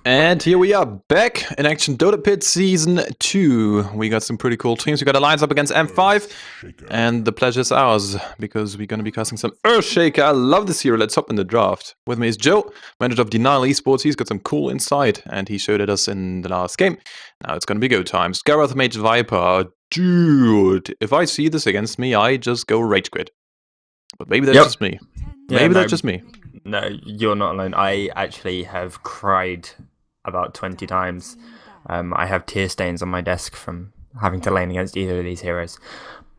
And here we are back in action. DotaPit Season 2. We got some pretty cool teams. We got Alliance up against M5. And the pleasure is ours, because we're going to be casting some Earthshaker. I love this hero. Let's hop in the draft. With me is Joe, manager of Denial Esports. He's got some cool insight, and he showed it us in the last game. Now it's going to be go time. Scarroth Mage Viper. Dude, if I see this against me, I just go rage quit. But maybe that's just me. Maybe that's just me. No, you're not alone. I actually have cried about 20 times. I have tear stains on my desk from having to lane against either of these heroes.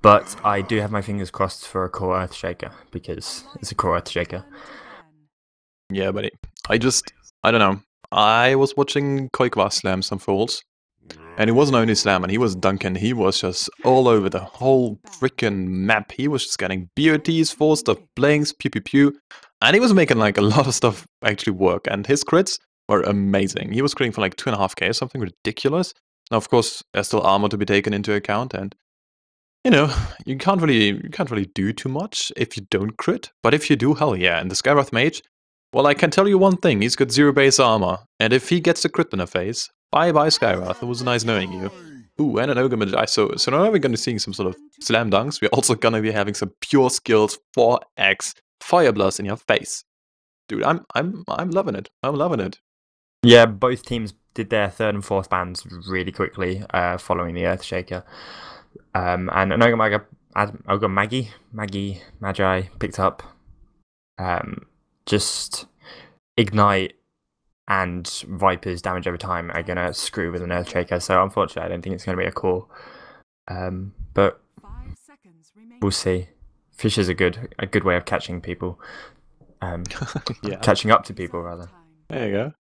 But I do have my fingers crossed for a core Earthshaker, because it's a core Earthshaker. Yeah, buddy. I don't know. I was watching Koikwa slam some fools. And he wasn't only slamming, he was dunking. He was just all over the whole freaking map. He was just getting BOTs, 4-star blinks, pew pew pew. And he was making like a lot of stuff actually work. And his crits were amazing. He was critting for like 2.5k or something ridiculous. Now, of course, there's still armor to be taken into account. And, you know, you can't really do too much if you don't crit. But if you do, hell yeah. And the Skyrath Mage, well, I can tell you one thing. He's got 0 base armor. And if he gets the crit in the face, bye-bye, Skyrath. It was nice knowing you. Ooh, and an Ogre Magi. So now we're going to be seeing some sort of slam dunks. We're also going to be having some pure skills, 4x, Fire Blast in your face. Dude, I'm loving it. I'm loving it. Yeah, both teams did their 3rd and 4th bans really quickly following the Earthshaker. And an Ogre Magi picked up just Ignite and Viper's damage over time are going to screw with an Earthshaker, so unfortunately I don't think it's going to be a core. But we'll see. Fish is a good way of catching people. Yeah. Catching up to people, rather. There you go.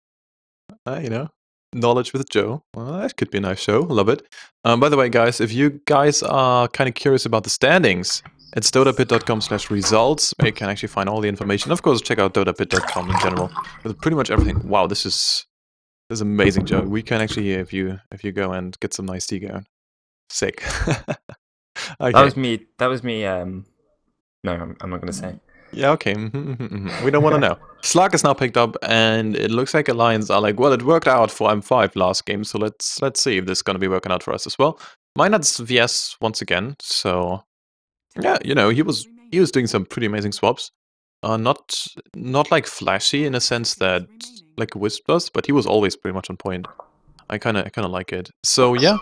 You know, knowledge with Joe. Well, that could be a nice show. Love it. By the way, guys, if you guys are kind of curious about the standings, it's dotapit.com/results, where you can actually find all the information. Of course, check out dotapit.com in general with pretty much everything. Wow, this is amazing, Joe. We can actually, if you go and get some nice tea going. Sick. Okay. That was me. No, I'm not going to say. Yeah, okay. We don't want to know. Slug is now picked up, and it looks like Alliance are like, well, it worked out for M5 last game, so let's see if this is going to be working out for us as well. Minot's VS once again, so yeah, you know, he was doing some pretty amazing swaps. Not like flashy in a sense that like Whispers, but he was always pretty much on point. I kind of like it. So yeah,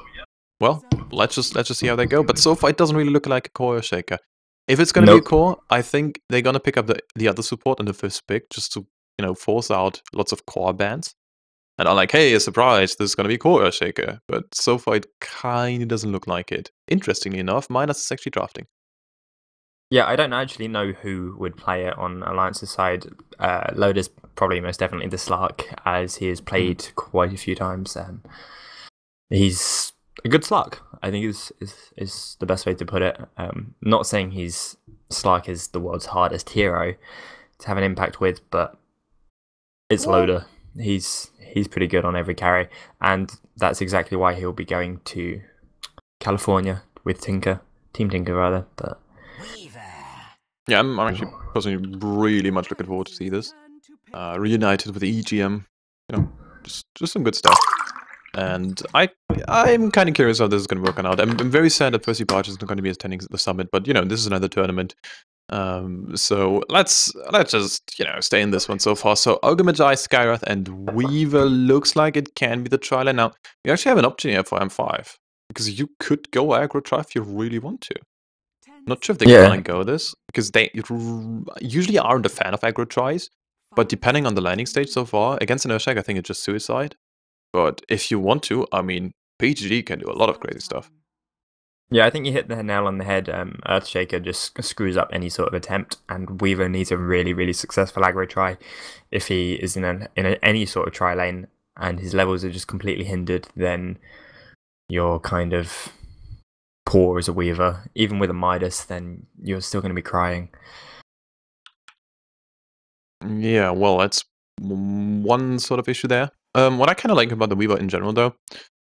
well, let's just see how they go. But so far, it doesn't really look like a core shaker. If it's going to be a core, I think they're going to pick up the other support in the 5th pick just to, you know, force out lots of core bans. And I'm like, hey, a surprise, this is going to be a core Earthshaker. But so far, it kind of doesn't look like it. Interestingly enough, Minus is actually drafting. Yeah, I don't actually know who would play it on Alliance's side. Loader's probably most definitely the Slark, as he has played quite a few times. He's a good Slark, I think is the best way to put it. Not saying Slark is the world's hardest hero to have an impact with, but it's Loader. He's pretty good on every carry, and that's exactly why he'll be going to California with Team Tinker rather. But yeah, I'm actually personally really much looking forward to see this. Reunited with the EGM, you know, just some good stuff. And I'm kind of curious how this is going to work out. I'm very sad that Percy Barge isn't going to be attending the summit, but you know, this is another tournament. So let's just, you know, stay in this one so far. So Ogre Magi, Skyrath, and Weaver looks like it can be the trial. And now we actually have an option here for M5, because you could go aggro try if you really want to. Not sure if they're gonna go this, because they usually aren't a fan of aggro tries. But depending on the landing stage so far, against an Earthshaker, I think it's just suicide. But if you want to, I mean, PGD can do a lot of crazy stuff. Yeah, I think you hit the nail on the head. Earthshaker just screws up any sort of attempt, and Weaver needs a really, really successful aggro try. If he is in any sort of try lane and his levels are just completely hindered, then you're kind of poor as a Weaver. Even with a Midas, then you're still going to be crying. Yeah, well, that's one sort of issue there. What I kind of like about the Weaver in general, though,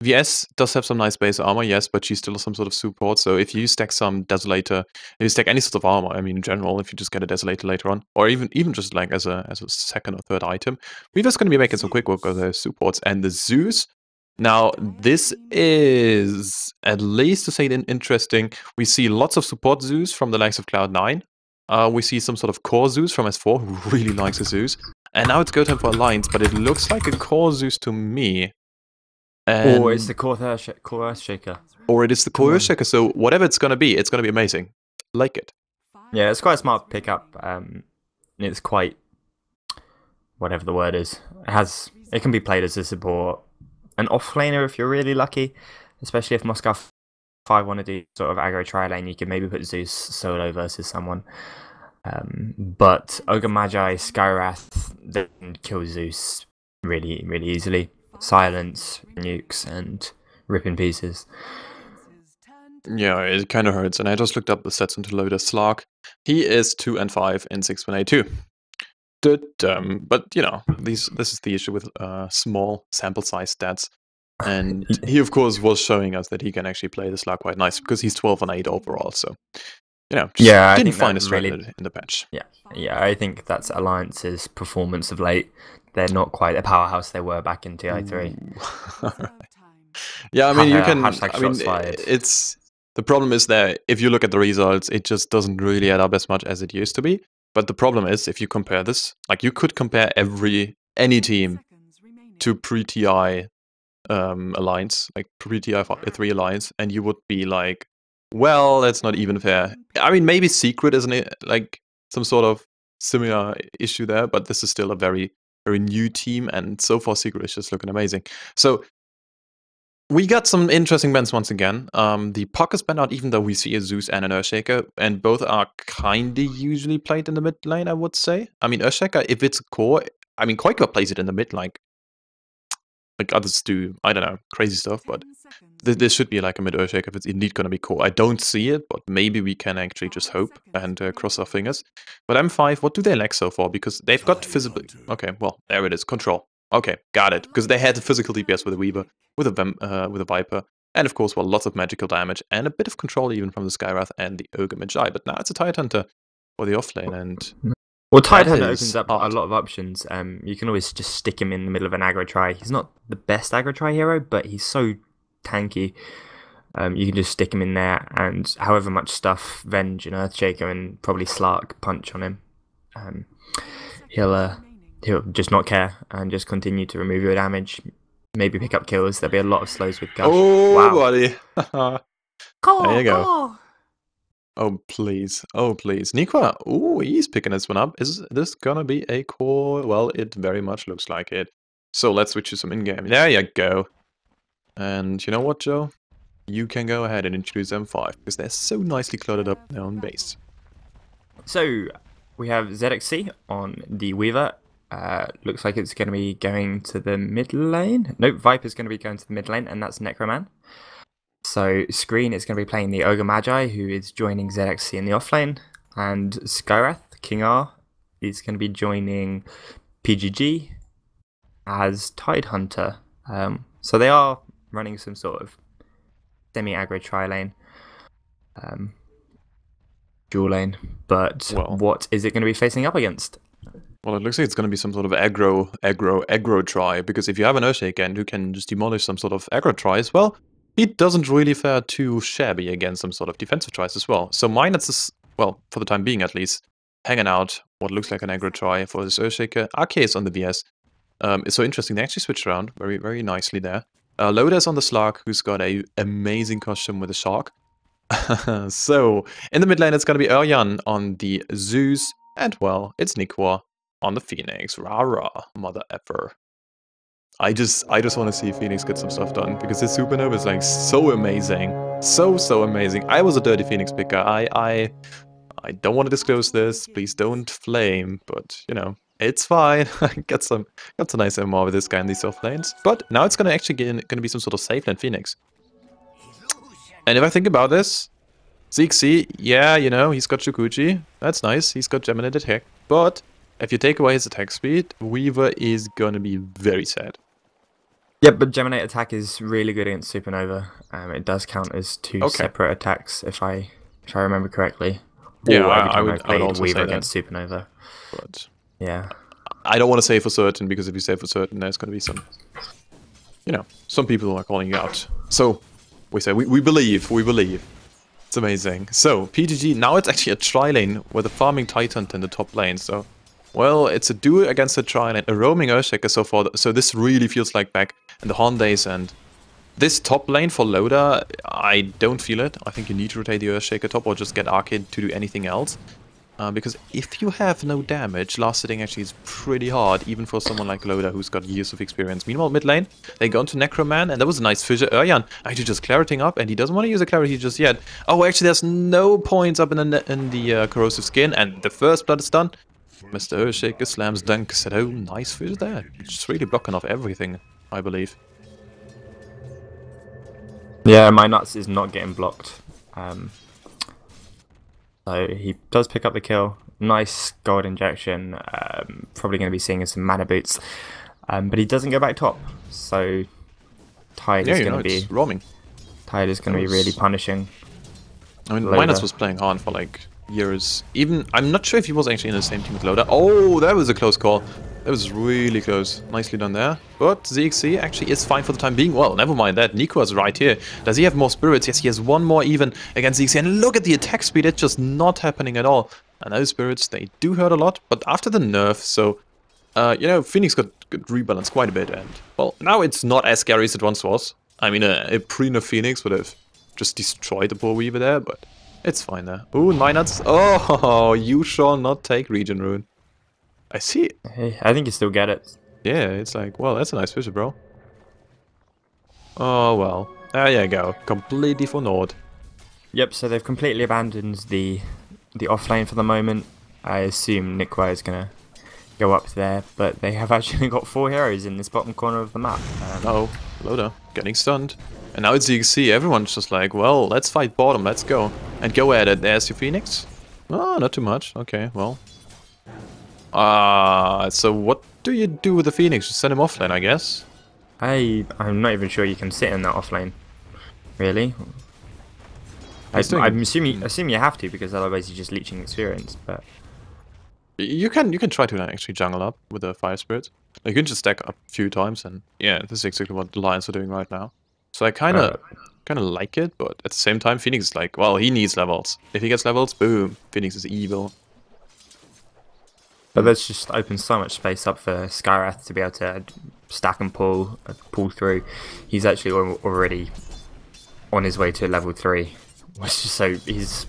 VS does have some nice base armor, yes, but she's still some sort of support. So if you stack some Desolator, if you stack any sort of armor, I mean, in general, if you just get a Desolator later on, or even just like as a second or third item, Weaver's going to be making some quick work of those supports. And the Zeus, now this is at least to say it interesting. We see lots of support Zeus from the likes of Cloud9. We see some sort of core Zeus from S4 who really likes the Zeus. And now it's go time for Alliance, but it looks like a core Zeus to me. And or it's the core Earthshaker. Or it is the core Earthshaker, so whatever it's gonna be amazing. Like it. Yeah, it's quite a smart pickup. It's quite... whatever the word is. It can be played as a support. An offlaner if you're really lucky. Especially if Moscow 5 want to do sort of aggro tri-lane, you can maybe put Zeus solo versus someone. But Ogre Magi, Skywrath, they can kill Zeus really, really easily. Silence, nukes, and rip in pieces. Yeah, it kind of hurts. And I just looked up the sets into Lotus Slark. He is 2 and 5 in 6182. But you know, this is the issue with small sample size stats. And he, of course, was showing us that he can actually play the Slark quite nice because he's 12 and 8 overall. So, you know, just I didn't think find his really, strength in the patch. Yeah, I think that's Alliance's performance of late. They're not quite the powerhouse they were back in TI3. Yeah, I mean, you can. Hashtag I mean, shots fired. it's the problem is that if you look at the results, it just doesn't really add up as much as it used to be. But the problem is, if you compare this, like you could compare any team to pre-TI Alliance, like pre-TI 3 Alliance, and you would be like, well, that's not even fair. I mean, maybe Secret isn't like some sort of similar issue there, but this is still a very, very new team, and so far Secret is just looking amazing. So we got some interesting bans once again. The Puck is banned out, even though we see a Zeus and an Earthshaker, and both are kinda usually played in the mid lane, I would say. I mean, Earthshaker, if it's core, I mean, Koikwa plays it in the mid, like others do, I don't know, crazy stuff, but this should be like a mid Earthshaker if it's indeed going to be core. I don't see it, but maybe we can actually just hope and cross our fingers. But M5, what do they lack so far? Because they've got physical... Okay, well, there it is, control. Okay, got it. Because they had the physical DPS with a Weaver, with a Viper, and of course, well, lots of magical damage, and a bit of control even from the Skywrath and the Ogre Magi. But now it's a Tidehunter for the offlane, and... Well, Tidehunter opens up a lot of options. You can always just stick him in the middle of an aggro try. He's not the best aggro try hero, but he's so tanky. You can just stick him in there, and however much stuff Venge and Earthshaker and probably Slark punch on him, he'll just not care and just continue to remove your damage. Maybe pick up kills. There'll be a lot of slows with Gush. Oh, wow. Buddy! There you go. Oh, please. Oh, please. Nikwa, ooh, he's picking this one up. Is this gonna be a core? Well, it very much looks like it. So let's switch to some in-game. There you go. And you know what, Joe? You can go ahead and introduce M5, because they're so nicely cluttered up now on base. So, we have ZXC on the Weaver. Looks like it's going to be going to the mid lane. Nope, Viper's going to be going to the mid lane, and that's Necroman. So, Screen is going to be playing the Ogre Magi, who is joining ZXC in the offlane. And Skywrath, King R, is going to be joining PGG as Tidehunter. So they are running some sort of semi-aggro tri-lane, dual lane. But what is it going to be facing up against? Well, it looks like it's going to be some sort of aggro try, because if you have an Earthshaker who can just demolish some sort of aggro tries, well, he doesn't really fare too shabby against some sort of defensive tries as well. So mine, it's well, for the time being at least, hanging out what looks like an aggro try for this Earthshaker. RK is on the VS. It's so interesting, they actually switched around very, very nicely there. Loda's on the Slark, who's got a amazing costume with a shark. So, in the mid lane, it's going to be Eryan on the Zeus, and well, it's Nikwa on the Phoenix. Rah rah, mother effer. I just want to see Phoenix get some stuff done, because his supernova is like so amazing. So amazing. I was a dirty Phoenix picker. I don't want to disclose this, please don't flame, but you know, it's fine. got some nice MR with this guy in these soft lanes. But now it's gonna be some sort of safe lane Phoenix. And if I think about this, Zeke, yeah, you know, he's got Shukuchi. That's nice. He's got Gemini Detect. But if you take away his attack speed, Weaver is gonna be very sad. Yeah, but Geminate attack is really good against Supernova. It does count as two separate attacks if I remember correctly. Yeah, or every I time would played also Weaver say against that. Supernova. But yeah, I don't want to say for certain, because if you say for certain, there's gonna be some, some people who are calling you out. So we say we believe. It's amazing. So PGG, now it's actually a tri-lane with a farming Titan in the top lane. So, well, it's a duo against a tri-lane, a roaming Earthshaker so far. So this really feels like back in the Horn days. And this top lane for Loda, I don't feel it. I think you need to rotate the Earthshaker top or just get Arcade to do anything else. Because if you have no damage, last hitting actually is pretty hard, even for someone like Loda who's got years of experience. Meanwhile, mid lane, they go into Necroman, and that was a nice fissure. Urjan actually just clarity up, and he doesn't want to use a clarity just yet. Oh, actually, there's no points up in the corrosive skin, and the first blood is done. Mr. Earthshaker slams dunk. Said, oh, nice fissure there. Just really blocking off everything, I believe. Yeah, my nuts is not getting blocked. So he does pick up the kill. Nice gold injection. Probably going to be seeing some mana boots. But he doesn't go back top. So Tide is going to be roaming. Tide is going to be really punishing. I mean, Minus was playing hard for like years. Even I'm not sure if he was actually in the same team with Loda. Oh, that was a close call. That was really close. Nicely done there. But ZXC actually is fine for the time being. Well, never mind that. Nico is right here. Does he have more spirits? Yes, he has one more even against ZXC. And look at the attack speed. It's just not happening at all. And those spirits, they do hurt a lot. But after the nerf, so, Phoenix got rebalanced quite a bit. And, well, now it's not as scary as it once was. I mean, a pre-nerf Phoenix would have just destroyed the poor Weaver there. But it's fine there. Ooh, 9 nuts. Oh, you shall not take Regen Rune. I see it. Hey, I think you still get it. Yeah, it's like, well, that's a nice fissure, bro. Oh, well. There you go. Completely for Nord. Yep, so they've completely abandoned the offlane for the moment. I assume Nikwa is going to go up there, but they have actually got 4 heroes in this bottom corner of the map. Oh, Loda getting stunned. And now it's ZXC. Everyone's just like, well, let's fight bottom, let's go. And go at it. There's your Phoenix. Oh, not too much. Okay, well. So what do you do with the Phoenix? Just send him offlane, I guess? I'm not even sure you can sit in that offlane. Really? I'm assuming you have to, because otherwise you're just leeching experience, but... You can try to actually jungle up with the Fire Spirit. You can just stack up a few times, and yeah, this is exactly what the Lions are doing right now. So I kind of like it, but at the same time, Phoenix is like, well, he needs levels. If he gets levels, boom, Phoenix is evil. But that's just opens so much space up for Skyrath to be able to stack and pull through. He's actually already on his way to level 3, which is so he's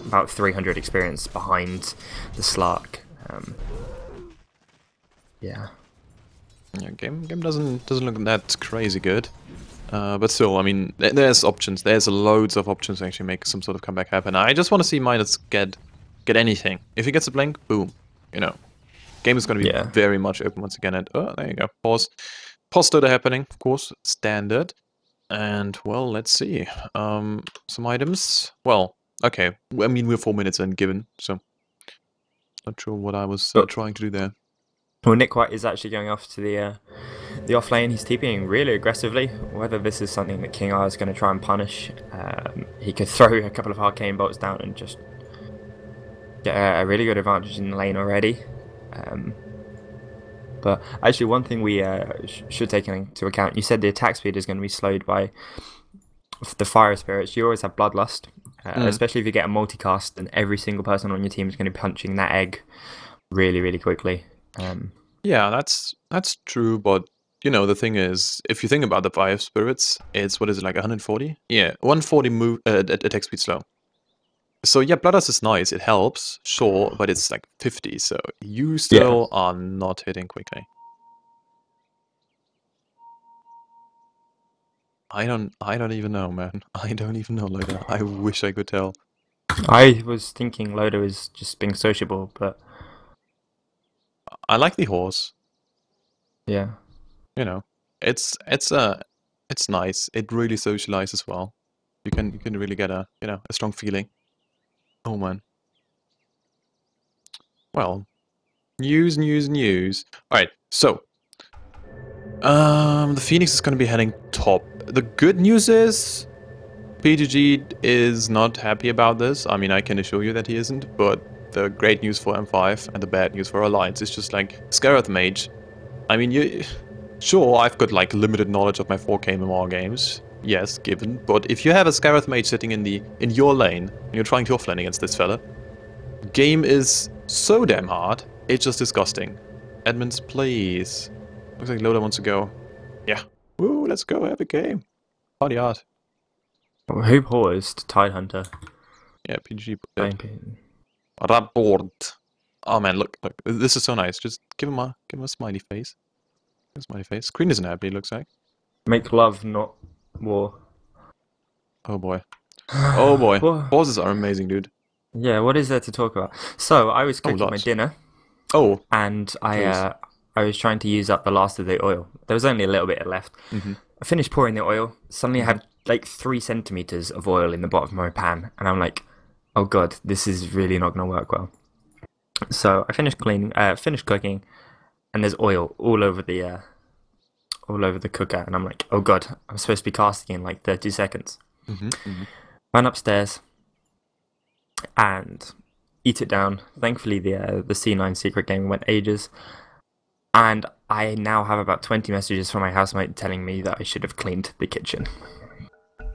about 300 experience behind the Slark. Yeah, game doesn't look that crazy good. But still, I mean, there's options. There's loads of options to actually make some sort of comeback happen. I just want to see Minus get anything. If he gets a blink, boom, Game is going to be very much open once again. And oh, there you go. Pause Dota happening, of course, standard. And well, let's see. Some items. Well, okay. I mean, we're 4 minutes in given, so not sure what I was trying to do there. Well, Nick White is actually going off to the off lane. He's TPing really aggressively. Whether this is something that King R is going to try and punish, he could throw a couple of arcane bolts down and just get a really good advantage in the lane already. But actually, one thing we should take into account, you said the attack speed is going to be slowed by the fire spirits. You always have bloodlust, especially if you get a multicast, and every single person on your team is going to be punching that egg really, really quickly. Yeah, that's true, but the thing is, if you think about the fire spirits, it's what is it, like 140? Yeah, 140 move attack speed slow. So yeah, Bloodlust is nice, it helps, sure, but it's like 50, so you still are not hitting quickly. I don't even know, man. I don't even know, Loda. I wish I could tell. I was thinking Loda is just being sociable, but I like the horse. Yeah. It's nice. It really socializes well. You can really get a a strong feeling. Oh man. Well, News. Alright, so. The Phoenix is gonna be heading top. The good news is... PGG is not happy about this. I mean, I can assure you that he isn't, but the great news for M5 and the bad news for Alliance is just like Scarab Mage. I mean, sure, I've got like limited knowledge of my 4K MMR games. Yes, given. But if you have a Scarab Mage sitting in your lane and you're trying to offlane against this fella, game is so damn hard. It's just disgusting. Admins, please. Looks like Loda wants to go. Yeah. Woo, let's go have a game. Party hard. Who paused? Tidehunter. Yeah, PG. Rapport. Oh man, look, this is so nice. Just give him a smiley face. A smiley face. Screen isn't happy, it looks like. Make love, not war. Oh boy. Oh boy. Pauses are amazing, dude. Yeah, what is there to talk about? So I was cooking my dinner. Oh. And I was trying to use up the last of the oil. There was only a little bit left. I finished pouring the oil. Suddenly I had like 3 centimeters of oil in the bottom of my pan, and I'm like, oh god, this is really not going to work well. So I finished cooking, and there's oil all over the cooker, and I'm like, oh god, I'm supposed to be casting in like 30 seconds. Went upstairs and eat it down. Thankfully, the C9 secret game went ages, and I now have about 20 messages from my housemate telling me that I should have cleaned the kitchen.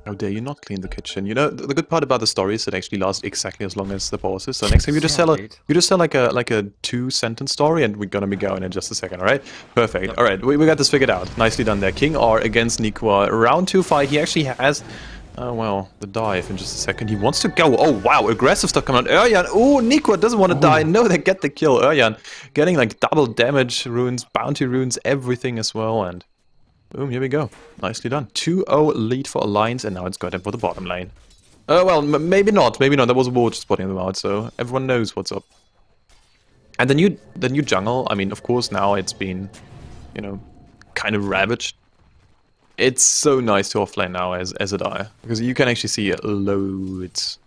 How dare you not clean the kitchen? You know, the good part about the story is it actually lasts exactly as long as the pauses. So next time you just tell like a 2-sentence story, and we're gonna be going in just a second. All right, perfect. Yep. All right, we got this figured out. Nicely done there. King R against Nikwa. Round 2 fight. He actually has. Well, the dive in just a second. He wants to go. Oh wow, aggressive stuff coming out. Urjan. Oh, Nikwa doesn't want to die. No, they get the kill. Urjan getting like double damage runes, bounty runes, everything as well, and. Boom, here we go. Nicely done. 2-0 lead for Alliance, and now it's got him for the bottom lane. Oh, well, maybe not. Maybe not. There was a ward just spotting them out, so everyone knows what's up. And the new jungle, I mean, of course, now it's been, you know, kind of ravaged. It's so nice to offlane now as a dire, because you can actually see loads.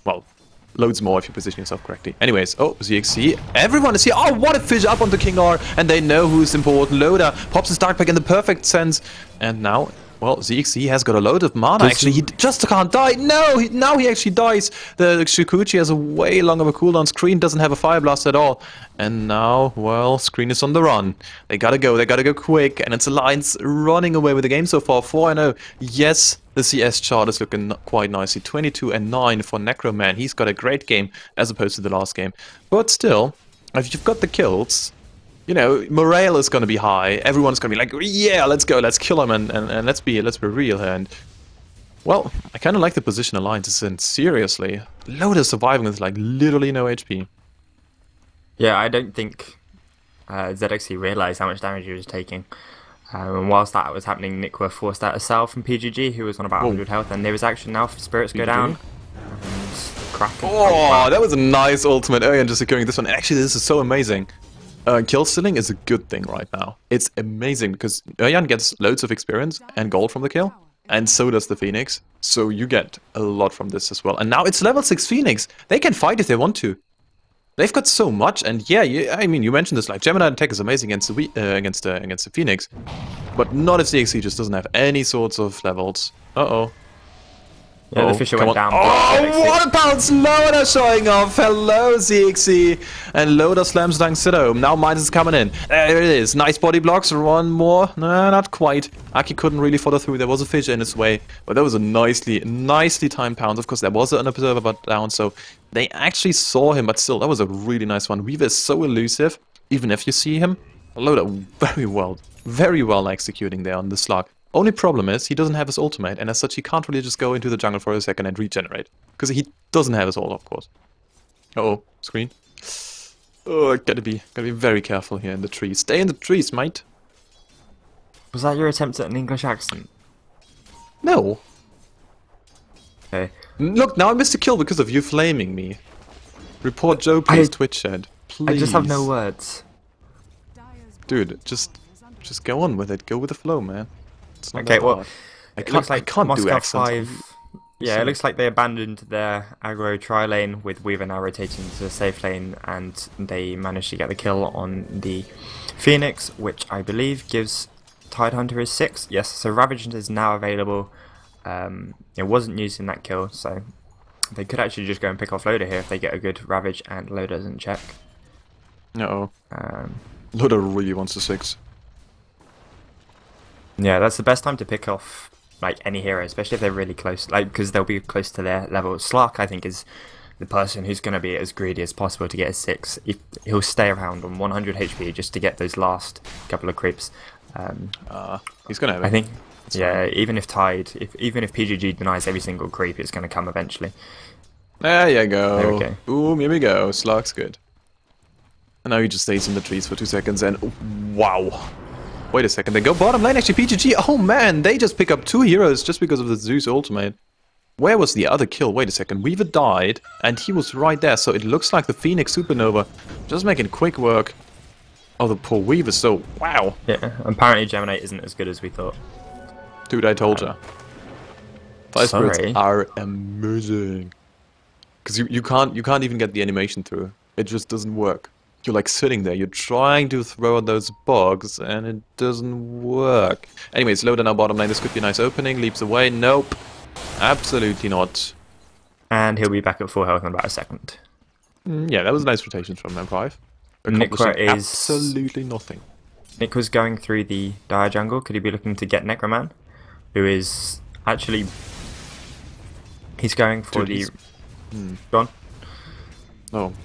Well, loads more if you position yourself correctly. Anyways, oh, ZXC. Everyone is here. Oh, what a fish up onto King R. And they know who's important. Loda pops his Dark Pack in the perfect sense. And now, well, ZXC has got a load of mana. Actually, he just can't die. No, now he actually dies. The Shukuchi has a way longer of a cooldown. Screen doesn't have a Fire Blast at all. And now, well, Screen is on the run. They gotta go quick. And it's Alliance running away with the game so far. 4-0. Yes, the CS chart is looking quite nicely. 22-9 for Necroman. He's got a great game as opposed to the last game. But still, if you've got the kills, you know, morale is going to be high. Everyone's going to be like, yeah, let's go, let's kill him, and let's be real here. And, well, I kind of like the position Alliance is in. Seriously. Loda surviving with, like, literally no HP. Yeah, I don't think ZXC realised how much damage he was taking. And whilst that was happening, Nikwa forced out a Sal from PGG, who was on about 100 health, and there is action now for Spirits go down. And Kraken. Oh, that was a nice ultimate. Urjan just securing this one. Actually, this is so amazing. Kill stealing is a good thing right now. It's amazing because Urjan gets loads of experience and gold from the kill, and so does the Phoenix. So you get a lot from this as well. And now it's level 6 Phoenix. They can fight if they want to. They've got so much, and yeah, I mean, you mentioned this, like, Gemini attack is amazing against the Phoenix, but not if ZXC just doesn't have any sorts of levels. Uh-oh. Yeah, the Fisher went down. Oh, what a bounce! Loda showing off! Hello, ZXC! And Loda slams down Sido. Now Midas is coming in. There it is. Nice body blocks. One more. No, not quite. Aki couldn't really follow through. There was a Fisher in his way. But that was a nicely timed pounce. Of course, there was an observer but down, so they actually saw him. But still, that was a really nice one. Weaver is so elusive. Even if you see him, Loda very well executing there on the slug. Only problem is, he doesn't have his ultimate, and as such, he can't really just go into the jungle for a second and regenerate. Because he doesn't have his ult, of course. Uh-oh, screen. Oh, gotta be very careful here in the trees. Stay in the trees, mate. Was that your attempt at an English accent? No. Okay. Look, now I missed a kill because of you flaming me. Report Joe, please, Twitch chat. Please. I just have no words. Dude, just go on with it. Go with the flow, man. Okay, well, I can't do accents. Yeah, it looks like they abandoned their aggro tri lane with Weaver now rotating to the safe lane, and they managed to get the kill on the Phoenix, which I believe gives Tidehunter his 6. Yes, so Ravage is now available. It wasn't used in that kill, so they could actually just go and pick off Loader here if they get a good Ravage and Loader doesn't check. No. Loader really wants the 6. Yeah, that's the best time to pick off like any hero, especially if they're really close, like because they'll be close to their level. Slark, I think, is the person who's going to be as greedy as possible to get a 6. He'll stay around on 100 HP just to get those last couple of creeps. He's going to have it. I think, yeah, even if PGG denies every single creep, it's going to come eventually. There you go. There we go. Boom, here we go. Slark's good. And now he just stays in the trees for 2 seconds and wow. Wait a second, they go bottom lane actually, PGG. Oh man, they just pick up 2 heroes just because of the Zeus ultimate. Where was the other kill? Wait a second, Weaver died and he was right there, so it looks like the Phoenix Supernova just making quick work of the poor Weaver, so wow. Yeah, apparently Geminate isn't as good as we thought. Dude, I told ya. Fire spirits Sorry. are amazing. Because you can't even get the animation through. It just doesn't work. You're like sitting there, you're trying to throw those bugs, and it doesn't work. Anyways, Loader now bottom lane, this could be a nice opening, leaps away, nope. Absolutely not. And he'll be back at full health in about a second. Yeah, that was a nice rotation from M5. Necro is... absolutely nothing. Nick was going through the Dire jungle, could he be looking to get Necroman? Who is actually... He's going for Dude, the... Go on.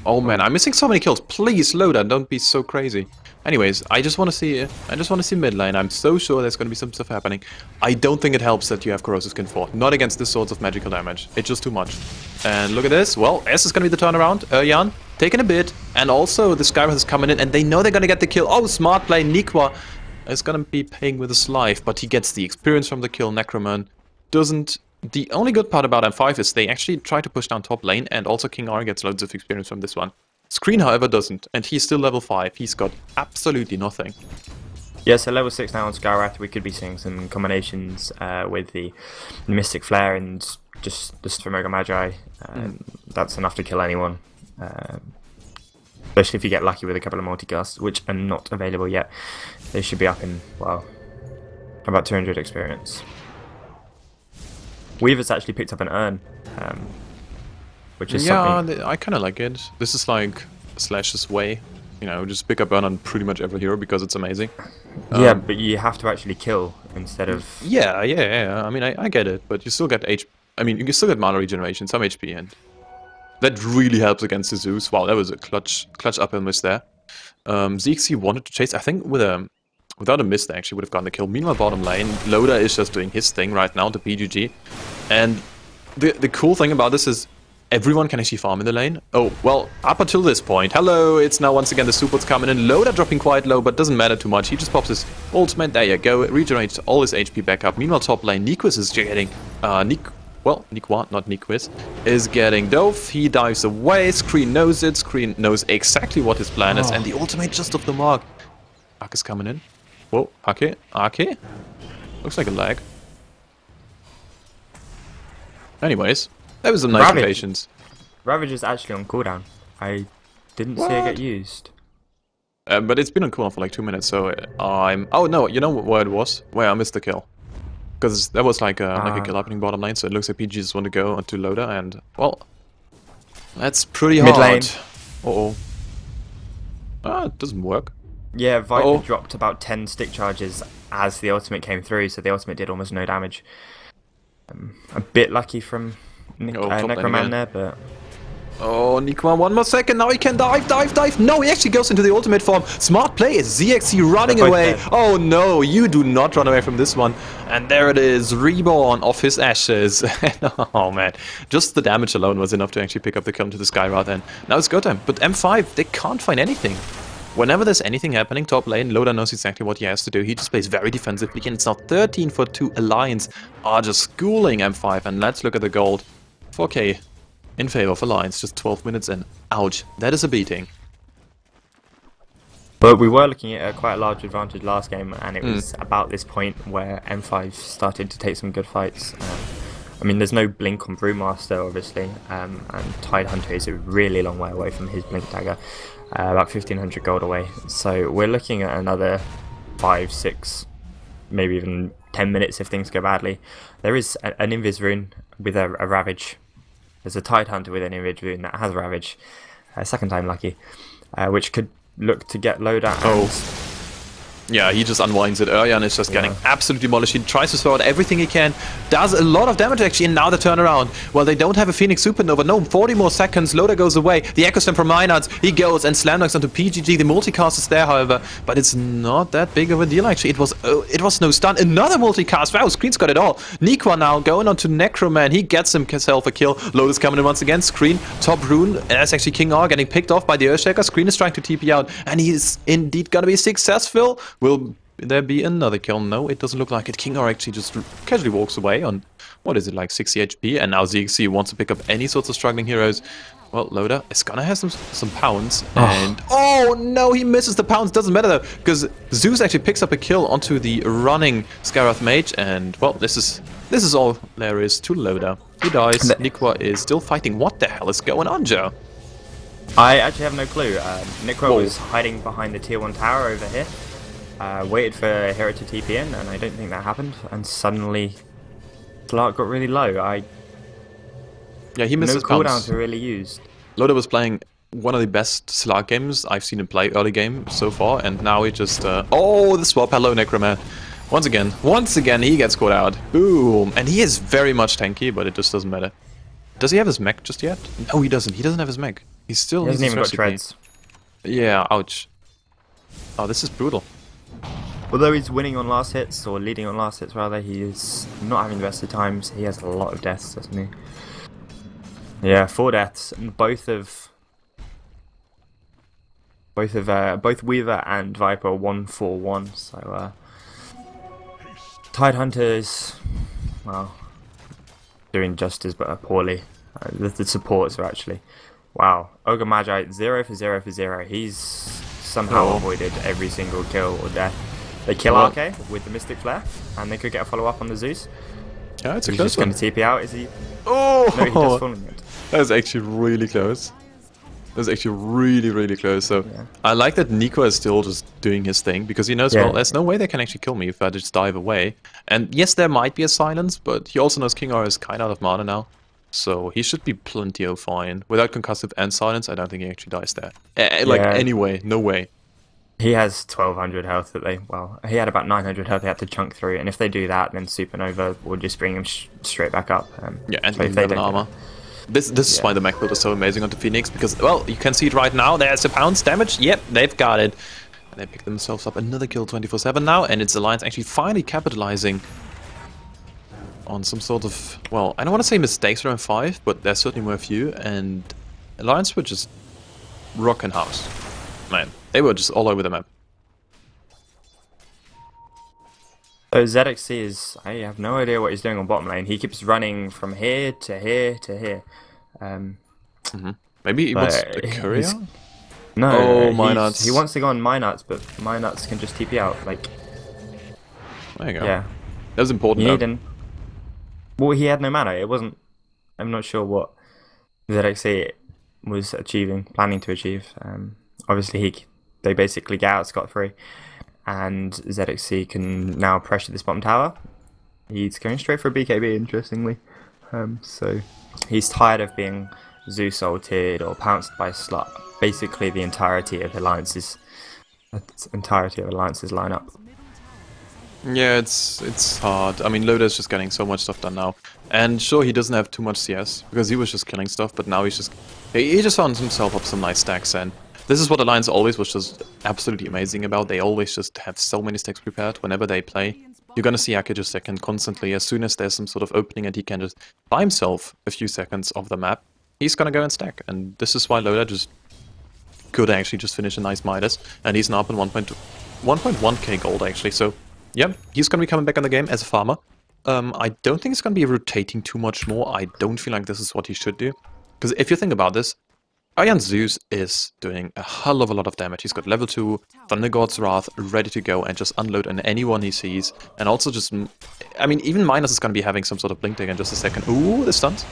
Oh man, I'm missing so many kills. Please, Loader, don't be so crazy. Anyways, I just want to see mid lane. I'm so sure there's going to be some stuff happening. I don't think it helps that you have Corrosive Skin 4. Not against this sorts of magical damage. It's just too much. And look at this. Well, S is going to be the turnaround. Jan, taking a bit. And also, the Skywrath is coming in, and they know they're going to get the kill. Oh, smart play. Nikwa is going to be paying with his life, but he gets the experience from the kill. Necroman doesn't. The only good part about M5 is they actually try to push down top lane, and also King R gets loads of experience from this one. Screen, however, doesn't, and he's still level 5. He's got absolutely nothing. Yeah, so level 6 now on Skywrath, we could be seeing some combinations with the Mystic Flare and just the Sphygmega Magi. That's enough to kill anyone. Especially if you get lucky with a couple of multicasts, which are not available yet. They should be up in, well, about 200 experience. Weaver's actually picked up an urn, which is something... I kind of like it. This is like Slash's way. You know, just pick up urn on pretty much every hero because it's amazing. Yeah, but you have to actually kill instead of... Yeah. I mean, I get it, but you still get you still get mana regeneration, some HP, and that really helps against the Zeus. Wow, that was a clutch uphill miss there. ZXC wanted to chase, I think, without a miss, they actually would have gotten the kill. Meanwhile, bottom lane, Loader is just doing his thing right now, the PGG. And the cool thing about this is everyone can actually farm in the lane. Oh, well, up until this point. Hello, it's now once again the supports coming in. Loader dropping quite low, but doesn't matter too much. He just pops his ultimate. There you go. It regenerates all his HP back up. Meanwhile, top lane, Nikwiz is getting... Nikwa, not Nikwiz, is getting Dove. He dives away. Screen knows it. Screen knows exactly what his plan is. And the ultimate just off the mark. Ark is coming in. Whoa, Ake. Looks like a lag. Anyways, that was some nice rotations. Ravage is actually on cooldown. I didn't see it get used. But it's been on cooldown for like 2 minutes, so I'm... Oh no, you know where it was? Where I missed the kill. Because that was like a kill happening bottom lane, so it looks like PG just want to go onto Loader, and... Well, that's pretty hard. Mid lane. Uh-oh. Ah, it doesn't work. Yeah, Viper dropped about 10 stick charges as the ultimate came through, so the ultimate did almost no damage. A bit lucky from Necroman there, but... Oh, Nikwa, 1 more second, now he can dive! No, he actually goes into the ultimate form. Smart play is ZXC running away. Oh no, you do not run away from this one. And there it is, reborn of his ashes. Oh man, just the damage alone was enough to actually pick up the kill into the Skywrath, and now it's go time. But M5, they can't find anything. Whenever there's anything happening top lane, Loader knows exactly what he has to do. He just plays very defensively, and it's now 13 for 2. Alliance are just schooling M5, and let's look at the gold. 4k in favor of Alliance, just 12 minutes in. Ouch, that is a beating. But we were looking at quite a large advantage last game, and it was about this point where M5 started to take some good fights. I mean, there's no blink on Brewmaster, obviously, and Tidehunter is a really long way away from his blink dagger, about 1500 gold away. So we're looking at another 5, 6, maybe even 10 minutes if things go badly. There is an Invis rune with a Ravage. There's a Tidehunter with an Invis rune that has Ravage, second time lucky, which could look to get Loda. Yeah, he just unwinds it earlier and is just getting absolutely demolished. He tries to throw out everything he can. Does a lot of damage actually, and now the turnaround. Well, they don't have a Phoenix Supernova. No, 40 more seconds. Loda goes away. The Echo Slam from Reinhardt. He goes and slam dunks onto PGG. The multicast is there, however, but it's not that big of a deal actually. It was no stun. Another multicast. Wow, Screen's got it all. Nikwa now going on to Necroman. He gets himself a kill. Loda's coming in once again. Screen, top rune. That's actually King R getting picked off by the Earthshaker. Screen is trying to TP out, and he is indeed gonna be successful. Will there be another kill? No, it doesn't look like it. King R actually just casually walks away on, what is it, like 60 HP, and now ZXC wants to pick up any sorts of struggling heroes. Well, Loda is gonna have some pounds, and oh no, he misses the pounds. Doesn't matter though, because Zeus actually picks up a kill onto the running Skarath Mage, and well, this is all there is to Loda. He dies. Nikwa is still fighting. What the hell is going on, Joe? I actually have no clue. Nikwa was hiding behind the tier 1 tower over here. Waited for a hero to TP in, and I don't think that happened. And suddenly, Slark got really low. Yeah, he missed his cooldowns were really used. Loda was playing one of the best Slark games I've seen him play early game so far, and now he just oh, the swap. Hello, Necroman. Once again, he gets caught out. Boom, and he is very much tanky, but it just doesn't matter. Does he have his mech just yet? No, he doesn't. He doesn't have his mech. He still hasn't even got treads. Yeah, ouch. Oh, this is brutal. Although he's winning on last hits, or leading on last hits rather, he is not having the best of times. He has a lot of deaths, doesn't he? Yeah, 4 deaths, and both Weaver and Viper are 1-4-1. So Tidehunter is, well, doing justice but poorly. The supports are actually, wow. Ogre Magi 0 for 0 for 0. He's somehow avoided every single kill or death. They kill RK with the Mystic Flare, and they could get a follow-up on the Zeus. Yeah, it's a He's close just one. going to TP out, is he? Oh! No, he does falling it. That was actually really close. That was actually really, really close. So I like that Nico is still just doing his thing, because he knows, well, there's no way they can actually kill me if I just dive away. And yes, there might be a silence, but he also knows King R is kind of out of mana now. So he should be plenty of fine. Without concussive and silence, I don't think he actually dies there. Anyway, no way. He has 1200 health that he had about 900 health they had to chunk through, and if they do that, then Supernova will just bring him straight back up. Yeah, and so if they don't armor. This is why the mech build is so amazing onto Phoenix, because, well, you can see it right now. There's a pounds damage. Yep, they've got it. And they pick themselves up another kill 24/7 now, and it's Alliance actually finally capitalizing on some sort of, well, I don't want to say mistakes around 5, but there certainly were a few, and Alliance were just rocking house. Man, they were just all over the map. So ZXC is, I have no idea what he's doing on bottom lane. He keeps running from here to here to here. Maybe he wants a courier? No, Minuts. He wants to go on Minuts, but Minuts can just TP out. Like, there you go. Yeah. That was important. Well, he had no mana. It wasn't. I'm not sure what ZXC was planning to achieve. Obviously, they basically get out scot-free, and ZXC can now pressure this bottom tower. He's going straight for a BKB, interestingly. So he's tired of being Zeus ulted or pounced by Slut. Basically, the entirety of Alliance's lineup. Yeah, it's hard. I mean, Loda's just getting so much stuff done now. And sure, he doesn't have too much CS, because he was just killing stuff, but now he just found himself up some nice stacks, and this is what Alliance always was just absolutely amazing about. They always just have so many stacks prepared whenever they play. You're gonna see Aki just second constantly. As soon as there's some sort of opening and he can just buy himself a few seconds off the map, he's gonna go and stack. And this is why Loda just could actually just finish a nice Midas, and he's now up in 1.1k gold actually, so yeah, he's gonna be coming back in the game as a farmer. I don't think he's gonna be rotating too much more. I don't feel like this is what he should do. Because if you think about this, Iron Zeus is doing a hell of a lot of damage. He's got level 2 Thunder God's Wrath ready to go and just unload on anyone he sees. And also just, I mean, even Minus is going to be having some sort of blink dig in just a second. Ooh, the stuns.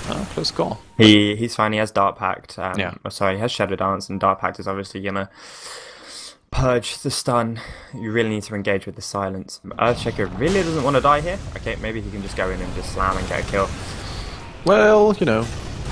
Oh, close call. He's fine. He has Dark Pact. Yeah. Sorry, he has Shadow Dance, and Dark Pact is obviously gonna purge the stun. You really need to engage with the silence. Earthshaker really doesn't want to die here. Okay, maybe he can just go in and just slam and get a kill. Well, you know.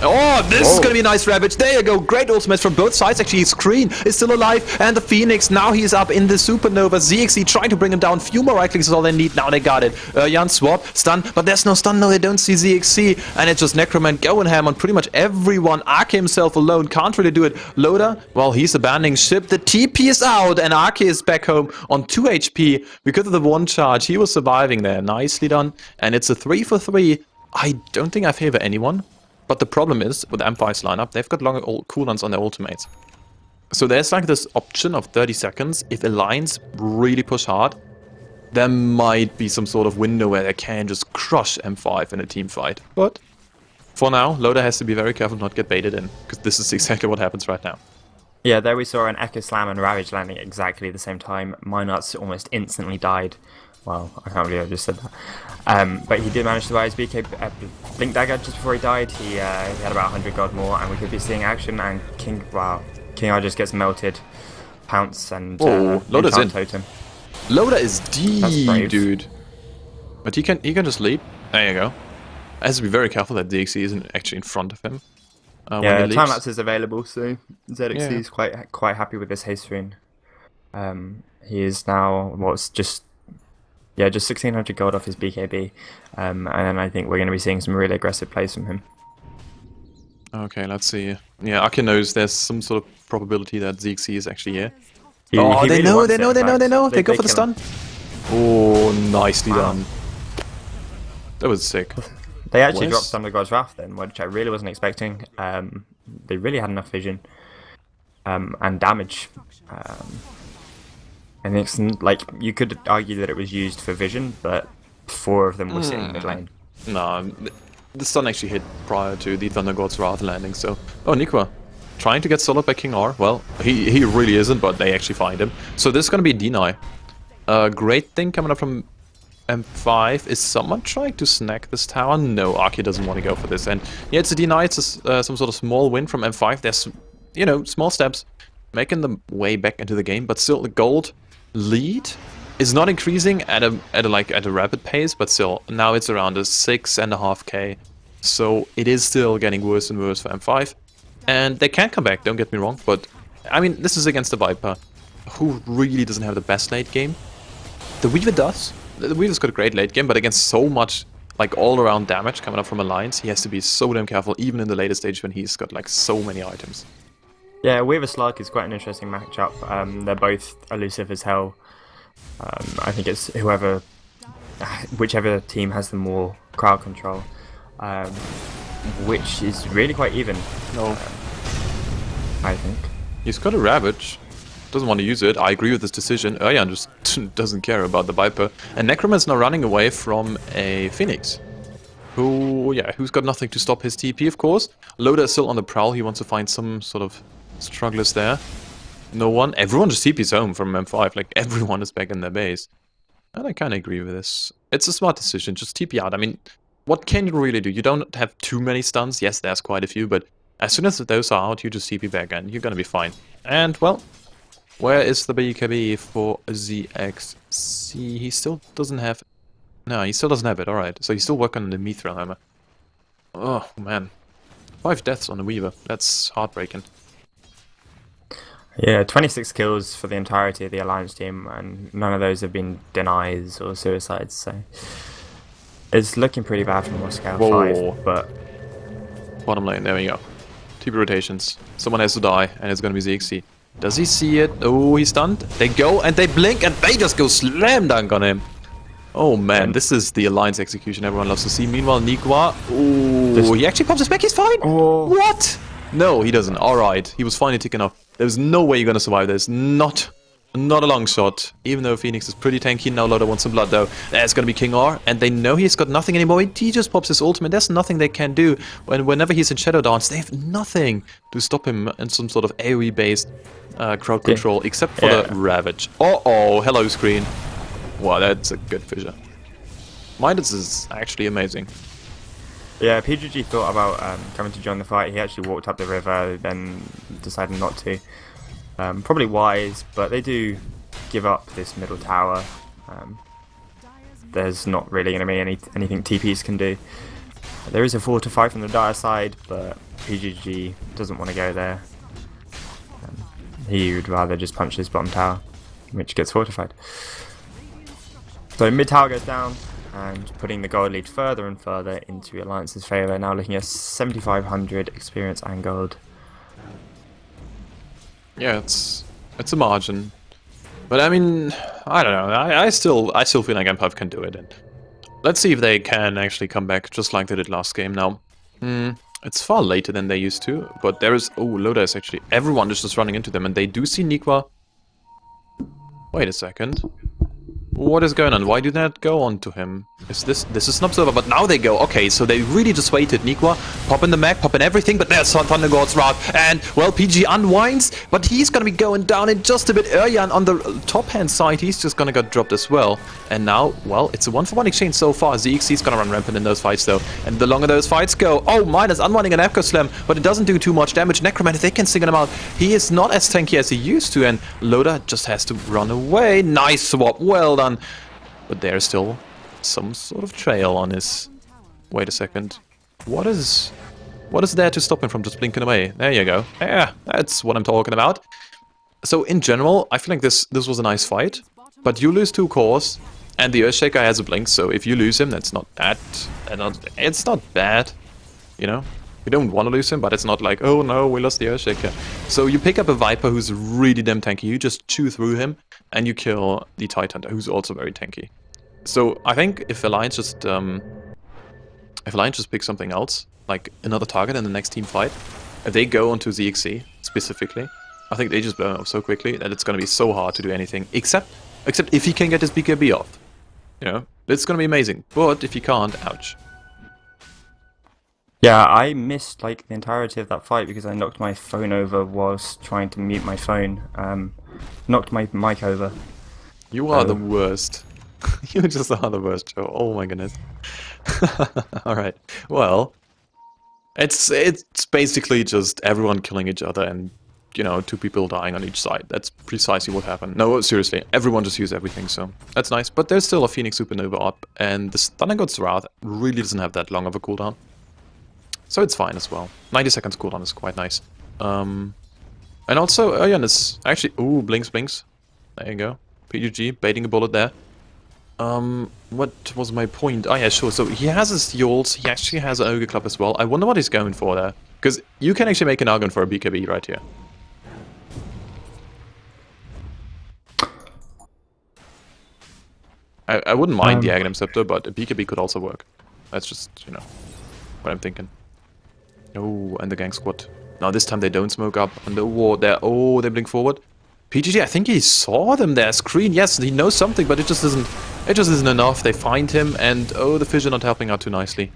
Oh, this is going to be a nice Ravage. There you go. Great ultimates from both sides. Actually, Screen is still alive. And the Phoenix, now he's up in the Supernova. ZXC trying to bring him down. Few more right clicks is all they need. Now they got it. Jan swap, stun. But there's no stun. No, they don't see ZXC. And it's just Necromant going ham on pretty much everyone. Arke himself alone can't really do it. Loda, well, he's abandoning ship. The TP is out. And Arke is back home on 2 HP. Because of the one charge, he was surviving there. Nicely done. And it's a 3 for 3. I don't think I favor anyone. But the problem is, with M5's lineup, they've got longer cooldowns on their ultimates. So there's like this option of 30 seconds. If Alliance really push hard, there might be some sort of window where they can just crush M5 in a team fight. But for now, Loda has to be very careful not to get baited in, because this is exactly what happens right now. Yeah, there we saw an Echo Slam and Ravage landing at exactly the same time. Minuts almost instantly died. Well, I can't believe I just said that. But he did manage to buy his BK Blink Dagger just before he died. He had about 100 gold more, and we could be seeing action. And King R just gets melted, pounce, and Loda's in. totem. Loda is deep, dude. But he can just leap. There you go. Has to be very careful that DXC isn't actually in front of him. Yeah, time lapse is available, so ZXC is quite happy with this haste rune. He is now just 1600 gold off his BKB, and then I think we're going to be seeing some really aggressive plays from him. Okay, let's see. Yeah, Aki knows there's some sort of probability that ZXC is actually here. He really know. wants They know. They go for the kill stun. Oh, nicely done. That was sick. They actually dropped Thunder God's Wrath then, which I really wasn't expecting. They really had enough vision and damage. And it's like, you could argue that it was used for vision, but 4 of them were sitting mid lane. No, the stun actually hit prior to the Thunder God's Wrath landing, so... Oh, Nikwa, trying to get soloed by King R. Well, he really isn't, but they actually find him. So this is going to be deny. A great thing coming up from M5 is someone trying to snack this tower. No, Arki doesn't want to go for this. And yeah, it's a deny. It's some sort of small win from M5. There's, you know, small steps making them way back into the game, but still the gold lead is not increasing at a rapid pace, but still now it's around a 6.5k. So it is still getting worse and worse for M5, and they can come back. Don't get me wrong, but I mean, this is against the Viper, who really doesn't have the best late game. The Weaver does. The Weaver's got a great late game, but against so much like all-around damage coming up from Alliance, he has to be so damn careful, even in the later stage when he's got like so many items. Yeah, Weaver Slug is quite an interesting matchup. They're both elusive as hell. I think it's whichever team has the more crowd control, which is really quite even. No, I think he's got a Ravage. Doesn't want to use it. I agree with this decision. Urjan just doesn't care about the Viper. And Necromant's now running away from a Phoenix, who's got nothing to stop his TP, of course. Loda is still on the prowl. He wants to find some sort of strugglers there. No one. Everyone just TP's home from M5. Like, everyone is back in their base. And I kind of agree with this. It's a smart decision. Just TP out. I mean, what can you really do? You don't have too many stuns. Yes, there's quite a few, but as soon as those are out, you just TP back and you're gonna be fine. And, well, where is the BKB for ZXC? He still doesn't have... No, he still doesn't have it. Alright, so he's still working on the Mithril Hammer. Oh, man. 5 deaths on the Weaver. That's heartbreaking. Yeah, 26 kills for the entirety of the Alliance team, and none of those have been denies or suicides, so... It's looking pretty bad for Moscow 5, but... Bottom lane, there we go. TP rotations. Someone has to die, and it's gonna be ZXC. Does he see it? Oh, he's stunned. They go, and they blink, and they just go slam dunk on him. Oh man, this is the Alliance execution everyone loves to see. Meanwhile, Nikwa... Oh, he actually pops his back, he's fine! Oh. What? No, he doesn't. Alright, he was finally taken off. There's no way you're gonna survive this. Not Not a long shot, even though Phoenix is pretty tanky. Now Loda wants some blood though. There's gonna be King R, and they know he's got nothing anymore. He just pops his ultimate. There's nothing they can do. Whenever he's in Shadow Dance, they have nothing to stop him in some sort of AoE-based crowd control, except for the Ravage. Uh-oh, hello screen. Wow, that's a good fissure. Midas is actually amazing. Yeah, PGG thought about coming to join the fight. He actually walked up the river, then decided not to. Probably wise, but they do give up this middle tower. There's not really going to be anything TPs can do. There is a fortify from the Dire side, but PGG doesn't want to go there. He would rather just punch this bottom tower, which gets fortified. So mid tower goes down, and putting the gold lead further and further into Alliance's favour. Now looking at 7,500 experience and gold. Yeah, it's a margin, but I mean, I don't know. I still feel like Empire can do it, and let's see if they can actually come back just like they did last game. Now, it's far later than they used to, but there is Loda is actually everyone is just running into them, and they do see Nikwa. Wait a second. What is going on? Why did that go on to him? Is this is an observer, but now they go. Okay, so they really just waited. Nikwa, pop in the mag, pop in everything, but there's Thunder God's Wrath, and well, PG unwinds, but he's gonna be going down in just a bit earlier, and on the top hand side, he's just gonna get dropped as well. And now, well, it's a 1-for-1 exchange so far. ZXC's gonna run rampant in those fights though, and the longer those fights go, Midas unwinding an Echo Slam, but it doesn't do too much damage. Necromancer, they can single him out. He is not as tanky as he used to, and Loda just has to run away. Nice swap, well done. But there's still some sort of trail on his... Wait a second. What is there to stop him from just blinking away? There you go. Yeah, that's what I'm talking about. So in general, I feel like this was a nice fight. But you lose 2 cores, and the Earthshaker has a blink, so if you lose him, that's not that... It's not bad, you know? You don't want to lose him, but it's not like, oh no, we lost the Earthshaker. So you pick up a Viper who's really damn tanky, you just chew through him, and you kill the Tidehunter, who's also very tanky. So I think if Alliance just picks something else, like another target in the next team fight, if they go onto ZXC specifically, I think they just blow him up so quickly that it's gonna be so hard to do anything, except if he can get his BKB off. You know, it's gonna be amazing. But if he can't, ouch. Yeah, I missed like the entirety of that fight because I knocked my phone over whilst trying to mute my phone. Knocked my mic over. You are the worst. You just are the worst, Joe. Oh my goodness. Alright, well, it's basically just everyone killing each other and, you know, 2 people dying on each side. That's precisely what happened. No, seriously, everyone just used everything, so that's nice. But there's still a Phoenix Supernova up, and the Thunder God's Wrath really doesn't have that long of a cooldown. So it's fine as well. 90 seconds cooldown is quite nice. And also, Urjan is actually... Ooh, blinks. There you go. PGG, baiting a bullet there. What was my point? Oh yeah, sure. So he has his Yols, he actually has an Ogre Club as well. I wonder what he's going for there. Because you can actually make an argument for a BKB right here. I wouldn't mind the Aghanim Scepter, but a BKB could also work. That's just, you know, what I'm thinking. Oh, and the Gang Squad. Now this time they don't smoke up on the wall there. Oh, they blink forward. PGG, I think he saw them there. Screen, yes, he knows something, but it just isn't enough. They find him, and oh, the Fissure not helping out too nicely.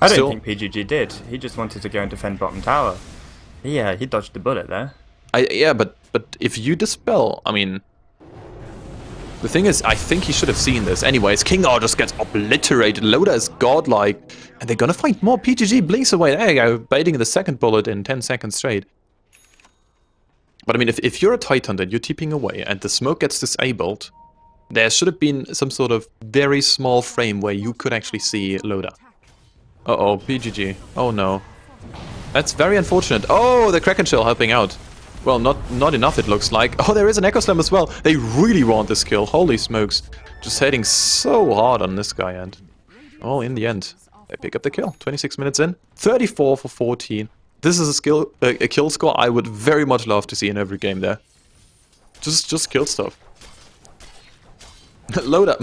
I don't think PGG did. He just wanted to go and defend bottom tower. Yeah, he dodged the bullet there. Yeah, but if you dispel, I mean, the thing is, I think he should have seen this. Anyways, King R just gets obliterated. Loda is godlike, and they're gonna find more. PGG blinks away. There you go, baiting the second bullet in 10 seconds straight. But I mean, if you're a Tidehunter and you're TPing away and the smoke gets disabled, there should have been some sort of very small frame where you could actually see Loda. Uh-oh, PGG. Oh no. That's very unfortunate. Oh, the Kraken Shell helping out. Well, not enough it looks like. Oh, there is an Echo Slam as well. They really want this kill. Holy smokes. Just hitting so hard on this guy, and... Oh, in the end, they pick up the kill. 26 minutes in. 34 for 14. This is a kill score I would very much love to see in every game there. Just kill stuff. Loda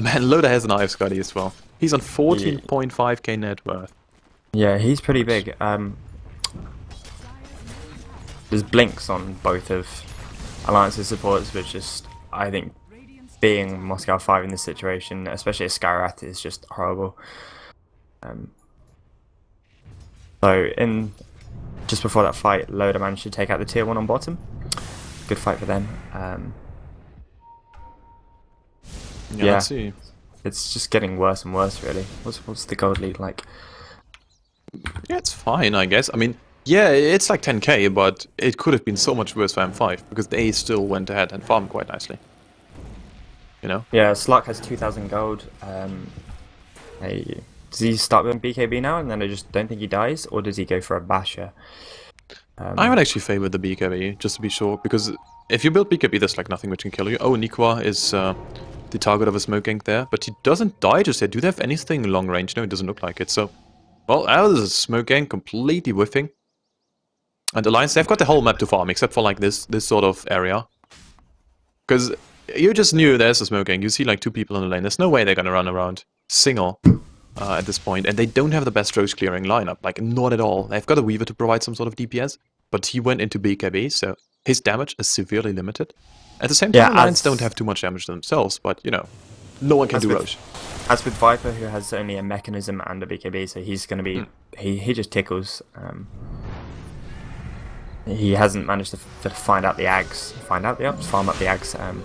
has an Eye of Scuddy as well. He's on 14.5k net worth. Yeah, he's pretty big. There's blinks on both of Alliance's supports, which just I think being Moscow 5 in this situation, especially a Skyrath, is just horrible. So just before that fight, Loda managed to take out the tier 1 on bottom. Good fight for them. Yeah, let's see. It's just getting worse and worse, really. What's the gold lead like? Yeah, it's fine, I guess. I mean, yeah, it's like 10k, but it could have been so much worse for M5, because they still went ahead and farmed quite nicely. You know? Yeah, Slark has 2,000 gold. Does he start with BKB now, and then I just don't think he dies, or does he go for a basher? I would actually favor the BKB, just to be sure, because if you build BKB, there's like nothing which can kill you. Oh, Nikwa is the target of a smoke gank there, but he doesn't die just yet. Do they have anything long range? No, it doesn't look like it. So, well, out of the smoke gank, completely whiffing. And Alliance, they've got the whole map to farm, except for like this sort of area. Because you just knew there's a smoke gank. You see like 2 people in the lane. There's no way they're gonna run around single at this point. And they don't have the best roach clearing lineup, like not at all. They've got a Weaver to provide some sort of DPS, but he went into BKB, so his damage is severely limited. At the same time, Alliance don't have too much damage themselves, but you know, no one can do roach. As with Viper, who has only a mechanism and a BKB, so he's going to be... He just tickles. He hasn't managed to find out the Ags. Farm up the Ags.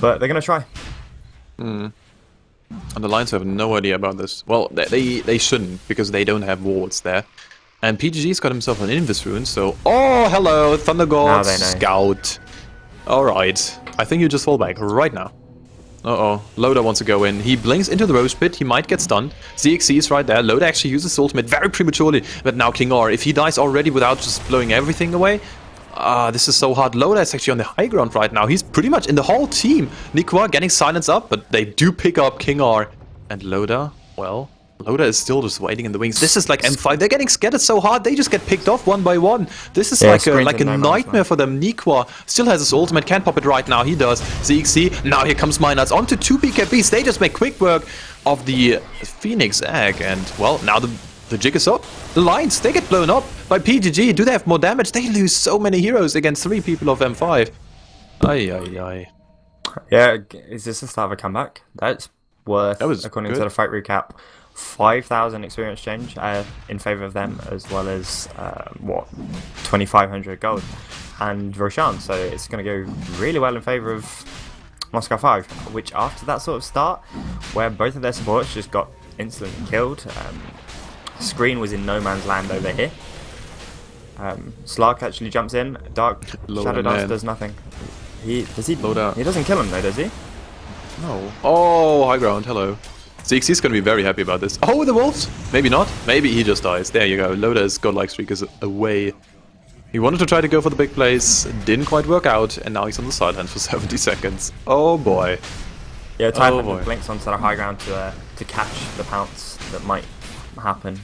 But they're going to try. And the Lions have no idea about this. Well, they shouldn't, because they don't have wards there. And PGG's got himself an Invis rune, so... Oh, hello, Thunder God Scout. Alright, I think you just fall back right now. Uh-oh, Loda wants to go in. He blinks into the Roach Pit, he might get stunned. ZXC is right there. Loda actually uses his ultimate very prematurely, but now King R, if he dies already without just blowing everything away... this is so hard. Loda is actually on the high ground right now. He's pretty much in the whole team. Nikwa getting silence up, but they do pick up King R. And Loda, well... Loda is still just waiting in the wings. This is like M5. They're getting scattered so hard, they just get picked off one by one. This is like a nightmare for them. Nikwa still has his ultimate, can't pop it right now. He does. ZXC, now here comes Miners onto 2 BKBs. They just make quick work of the Phoenix Egg. And, well, now the jig is up. The Lions, they get blown up by PGG. Do they have more damage? They lose so many heroes against 3 people of M5. Ay. Yeah, is this the start of a comeback? That's worth, according to the fight recap, 5,000 experience change in favor of them, as well as 2,500 gold and Roshan. So it's going to go really well in favor of Moscow 5, which after that sort of start, where both of their supports just got instantly killed, Screen was in no man's land over here. Slark actually jumps in. Dark Shadow Dance does nothing. He doesn't kill him though, does he? No. Oh, high ground. Hello. ZXC's gonna be very happy about this. Oh, the wolves? Maybe not. Maybe he just dies. There you go. Loda's godlike streak is away. He wanted to try to go for the big plays, didn't quite work out, and now he's on the sideline for 70 seconds. Oh boy. Yeah, Typhon blinks onto the high ground to catch the pounce that might happen.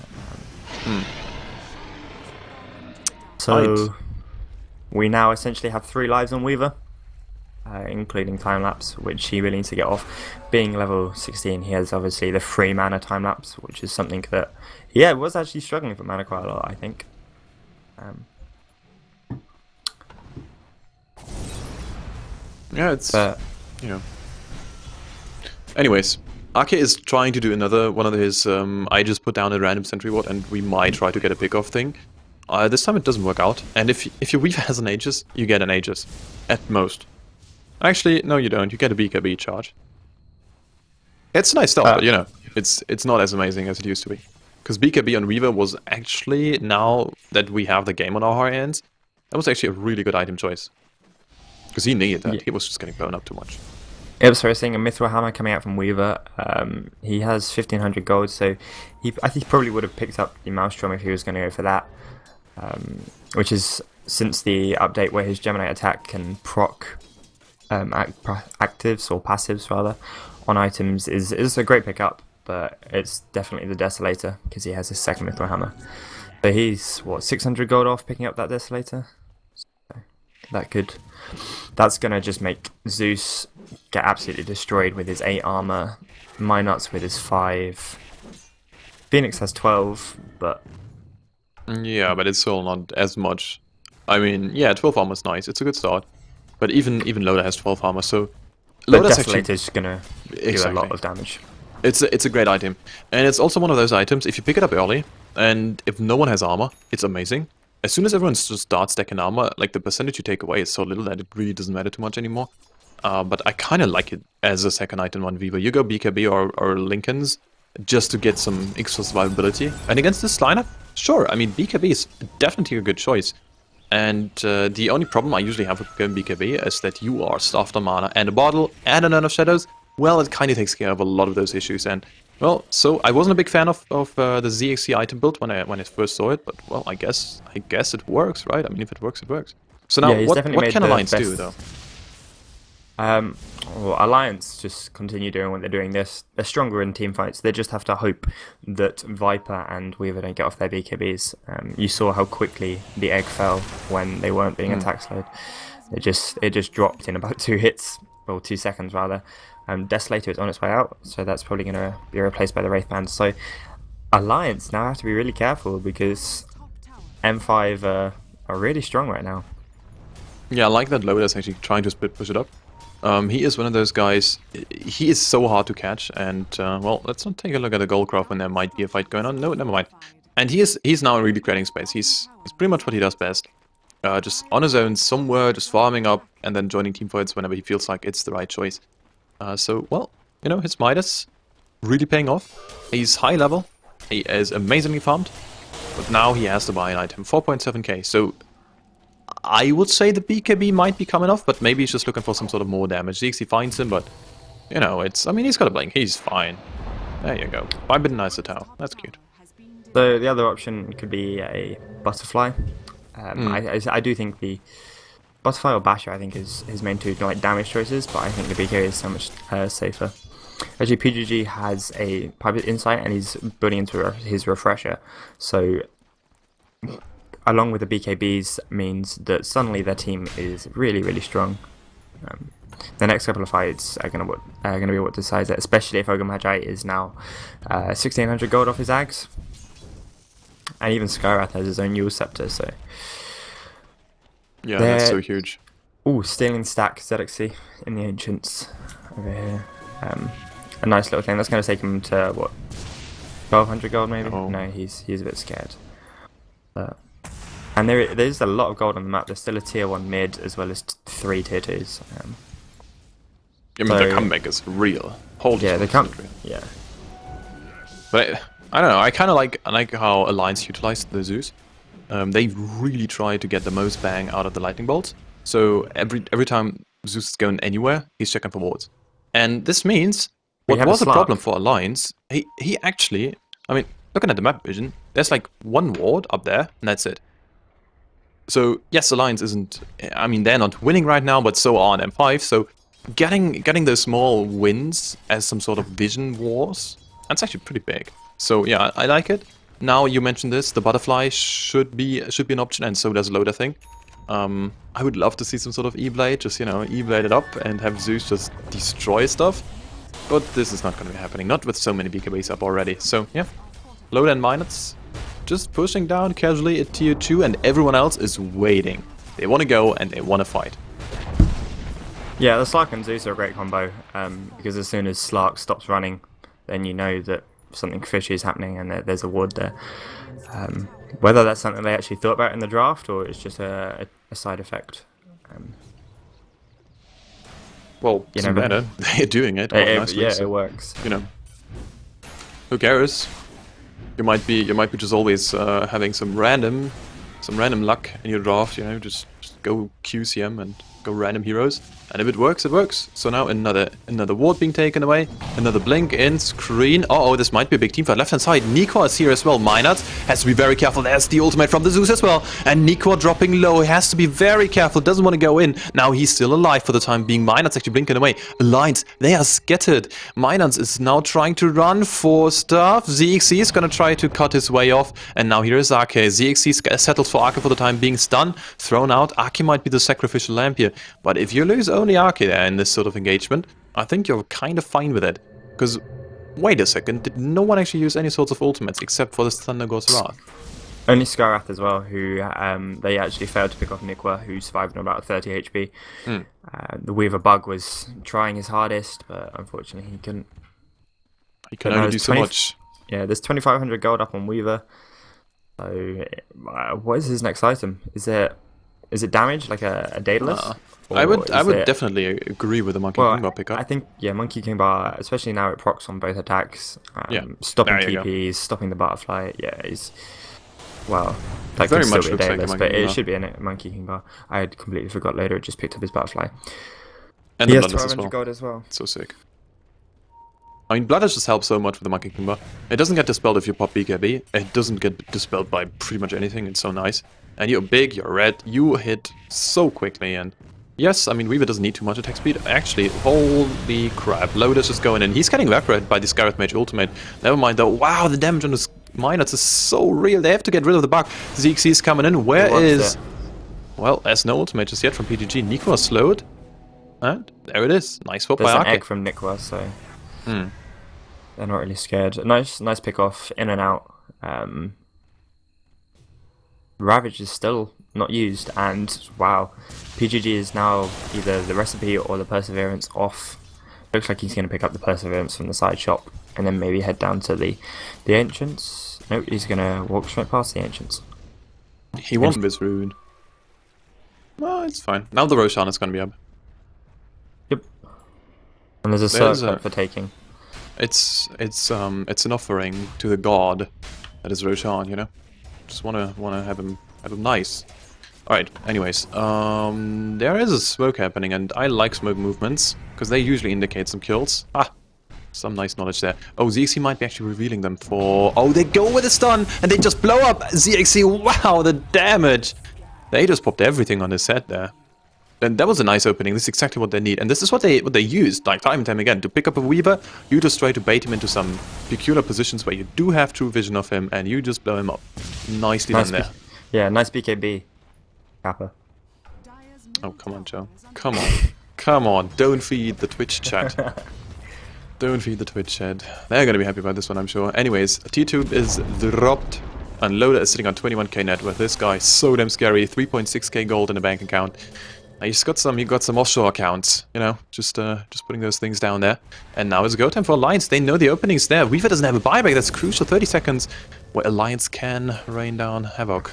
So we now essentially have 3 lives on Weaver, including time lapse, which he really needs to get off. Being level 16, he has obviously the free mana time lapse, which is something that was actually struggling for mana quite a lot, I think. Yeah, it's you know. Anyways, Ake is trying to do another one of his I just put down a random sentry ward and we might try to get a pick-off thing. This time it doesn't work out, and if your Weaver has an Aegis, you get an Aegis. At most. Actually, no you don't, you get a BKB charge. It's nice stuff, but you know, it's not as amazing as it used to be. Because BKB on Weaver was actually, now that we have the game on our hands, that was actually a really good item choice. Because he needed that, he was just getting blown up too much. Yep, so we're seeing a Mithril Hammer coming out from Weaver. He has 1,500 gold, so I think he probably would have picked up the Maelstrom if he was going to go for that. Which is since the update where his Gemini attack can proc actives or passives rather on items is a great pickup, but it's definitely the Desolator because he has his second Mithril Hammer. So he's what, 600 gold off picking up that Desolator. So that's gonna just make Zeus get absolutely destroyed with his 8 armor, Minuts with his 5, Phoenix has 12, but yeah, but it's still not as much. I mean, yeah, 12 armor is nice. It's a good start. But even Loda has 12 armor, so But Loda's Desolator is gonna do a lot of damage. It's a great item, and it's also one of those items. If you pick it up early, and if no one has armor, it's amazing. As soon as everyone just starts stacking armor, like the percentage you take away is so little that it really doesn't matter too much anymore. But I kind of like it as a second item on Viva. You go BKB or Lincolns just to get some extra survivability. And against this lineup, sure. I mean, BKB is definitely a good choice. And the only problem I usually have with going BKB is that you are stuffed on mana and a bottle and a None of Shadows. Well, it kind of takes care of a lot of those issues. And well, so I wasn't a big fan of the ZXC item build when I first saw it, but well, I guess it works, right? I mean, if it works, it works. So now, yeah, what can Alliance do though? Well, Alliance just continue doing what they're doing. They're stronger in team fights. They just have to hope that Viper and Weaver don't get off their BKBs. You saw how quickly the egg fell when they weren't being attack slowed. It just dropped in about 2 hits, or 2 seconds rather. Desolator is on its way out, so that's probably going to be replaced by the Wraith Band. So Alliance now have to be really careful because M5 are really strong right now. Yeah, I like that Loda's actually trying to split push it up. He is one of those guys, he is so hard to catch, and well, let's not take a look at the Goldcraft when there might be a fight going on. No, never mind. And he's now really creating space. He's pretty much what he does best. Just on his own somewhere, just farming up, and then joining teamfights whenever he feels like it's the right choice. So, well, you know, his Midas really paying off. He's high level, he is amazingly farmed, but now he has to buy an item, 4.7k, so I would say the BKB might be coming off, but maybe he's just looking for some sort of more damage. ZXC finds him, but, you know, I mean, he's got a blink, he's fine. There you go. 5 bit nicer Tau, that's cute. So the other option could be a Butterfly. I do think the Butterfly or Basher, I think, is his main two like damage choices, but I think the BK is so much safer. Actually, PGG has a Private Insight, and he's building into his Refresher, so along with the BKBs means that suddenly their team is really, really strong. The next couple of fights are going to be what decides it, especially if Ogre Magi is now 1600 gold off his Ags, and even Skyrath has his own Yule Scepter, so... Yeah, that's so huge. Ooh, Stealing Stack ZXC in the Ancients over here. A nice little thing. That's going to take him to, what, 1200 gold maybe? Oh. No, he's a bit scared. And there's a lot of gold on the map. There's still a tier 1 mid as well as 3 tier 2s. I mean, the comeback is real. Yeah, the comeback. Yeah. But I don't know. I kind of like how Alliance utilized the Zeus. They really try to get the most bang out of the lightning bolts. So every time Zeus is going anywhere, he's checking for wards. And this means what was a problem for Alliance, he actually, I mean, looking at the map vision, there's like 1 ward up there, and that's it. So yes, Alliance isn't, I mean, they're not winning right now, but so are on M5. So getting those small wins as some sort of vision wars, that's actually pretty big. So yeah, I like it. Now you mentioned this, the Butterfly should be an option, and so does Loda thing. I would love to see some sort of E-Blade, just, you know, E-Blade it up and have Zeus just destroy stuff. But this is not going to be happening, not with so many BKBs up already. So yeah, Loda and Minets just pushing down casually at tier 2, and everyone else is waiting. They want to go and they want to fight. Yeah, the Slark and Zeus are a great combo, because as soon as Slark stops running, then you know that something fishy is happening and there's a ward there. Whether that's something they actually thought about in the draft or it's just a side effect. Well, it doesn't matter. They're doing it. Nicely, yeah, so, it works. You know, who cares? You might be just always having some random luck in your draft. You know, just go QCM and go random heroes. And if it works, it works. So now another ward being taken away. Another blink in screen. Uh-oh, this might be a big team fight. Left-hand side, Nikwa is here as well. Minot has to be very careful. There's the ultimate from the Zeus as well. And Nikwa dropping low. He has to be very careful. Doesn't want to go in. Now he's still alive for the time being. Minot's actually blinking away. Alliance, they are scattered. Minot is now trying to run for stuff. ZXC is going to try to cut his way off. And now here is Ake. ZXC settles for Ake for the time being. Stun, thrown out. Ake might be the sacrificial lamp here. But if you lose only Ake there in this sort of engagement, I think you're kind of fine with it. Because, wait a second, did no one actually use any sorts of ultimates except for this Thunder God's Wrath? Only Skarath as well, who they actually failed to pick off Nikwa, who survived on about 30 HP. Mm. The Weaver Bug was trying his hardest, but unfortunately he couldn't. He can only do so much. Yeah, there's 2,500 gold up on Weaver. So, what is his next item? Is it damage, like a Daedalus? I would definitely agree with the Monkey King Bar pickup. I think, yeah, Monkey King Bar, especially now it procs on both attacks. Yeah, stopping TPs, stopping the butterfly. Yeah, is well, that very could much still be a looks like Daedalus, a but Monkey it King should be a Monkey King Bar. I had completely forgot later. It just picked up his butterfly. And he the has Bloodlust 1,200 gold as well. So sick. I mean, Bloodlust just helps so much with the Monkey King Bar. It doesn't get dispelled if you pop BKB. It doesn't get dispelled by pretty much anything. It's so nice. And you're big, you're red, you hit so quickly. And yes, I mean, Weaver doesn't need too much attack speed. Actually, holy crap. Lotus is going in. He's getting evaporated by the Scarlet Mage ultimate. Never mind though. Wow, the damage on this Miners is so real. They have to get rid of the bug. ZXC is coming in. Where is... Well, there's no ultimate just yet from PGG. Nico is slowed. And there it is. Nice swap by There's an Arke. egg from Nikwa, so they're not really scared. Nice pick off, in and out. Ravage is still not used, and wow, PGG is now either the recipe or the perseverance off. Looks like he's going to pick up the perseverance from the side shop and then maybe head down to the ancients. No, he's going to walk straight past the ancients. He won't this rune. Well, it's fine. Now the Roshan is going to be up. Yep. And there's a circlet for taking. It's an offering to the god that is Roshan, you know. Just wanna have him nice. Alright, anyways, there is a smoke happening, and I like smoke movements, because they usually indicate some kills. Ah, some nice knowledge there. Oh, ZXC might be actually revealing them for... Oh, they go with a stun, and they just blow up ZXC. Wow, the damage! They just popped everything on his head there. And that was a nice opening. This is exactly what they need. And this is what they used, like, time and time again. To pick up a Weaver, you just try to bait him into some peculiar positions where you do have true vision of him, and you just blow him up. Nicely done there. Yeah, nice BKB. Kappa. Oh, come on, Joe. Come on. Come on. Don't feed the Twitch chat. Don't feed the Twitch chat. They're gonna be happy about this one, I'm sure. Anyways, T-Tube is dropped. And Loader is sitting on 21k net worth. This guy is so damn scary. 3.6k gold in the bank account. He's got some offshore accounts, you know, just putting those things down there. And now it's go time for Alliance. They know the opening's there. Weaver doesn't have a buyback. That's crucial. 30 seconds where Alliance can rain down havoc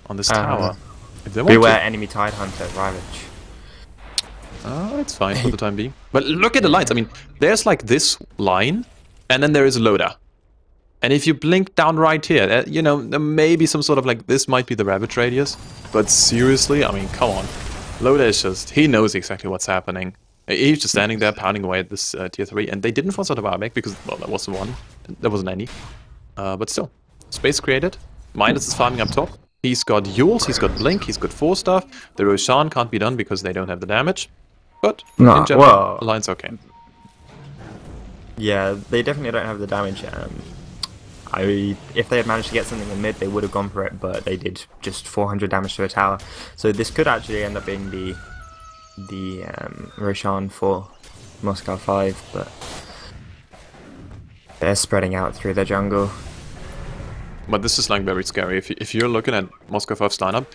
on this tower. If they want beware to. enemy Tidehunter, Ravage. Oh, it's fine for the time being. But look at the lines. I mean, there's like this line, and then there is a Loader. And if you blink down right here, you know, there may be some sort of like, this might be the Ravage radius. But seriously, I mean, come on. Loader is just, he knows exactly what's happening. He's just standing there pounding away at this tier 3, and they didn't force out a buyback because, well, there wasn't one. There wasn't any. But still, space created. Midas is farming up top. He's got Yules, he's got Blink, he's got 4 stuff. The Roshan can't be done because they don't have the damage. But, in general, Alliance okay. Yeah, they definitely don't have the damage. If they had managed to get something in mid, they would have gone for it, but they did just 400 damage to a tower. So this could actually end up being the Roshan for Moscow 5, but they're spreading out through their jungle. But this is like very scary. If you're looking at Moscow 5's lineup,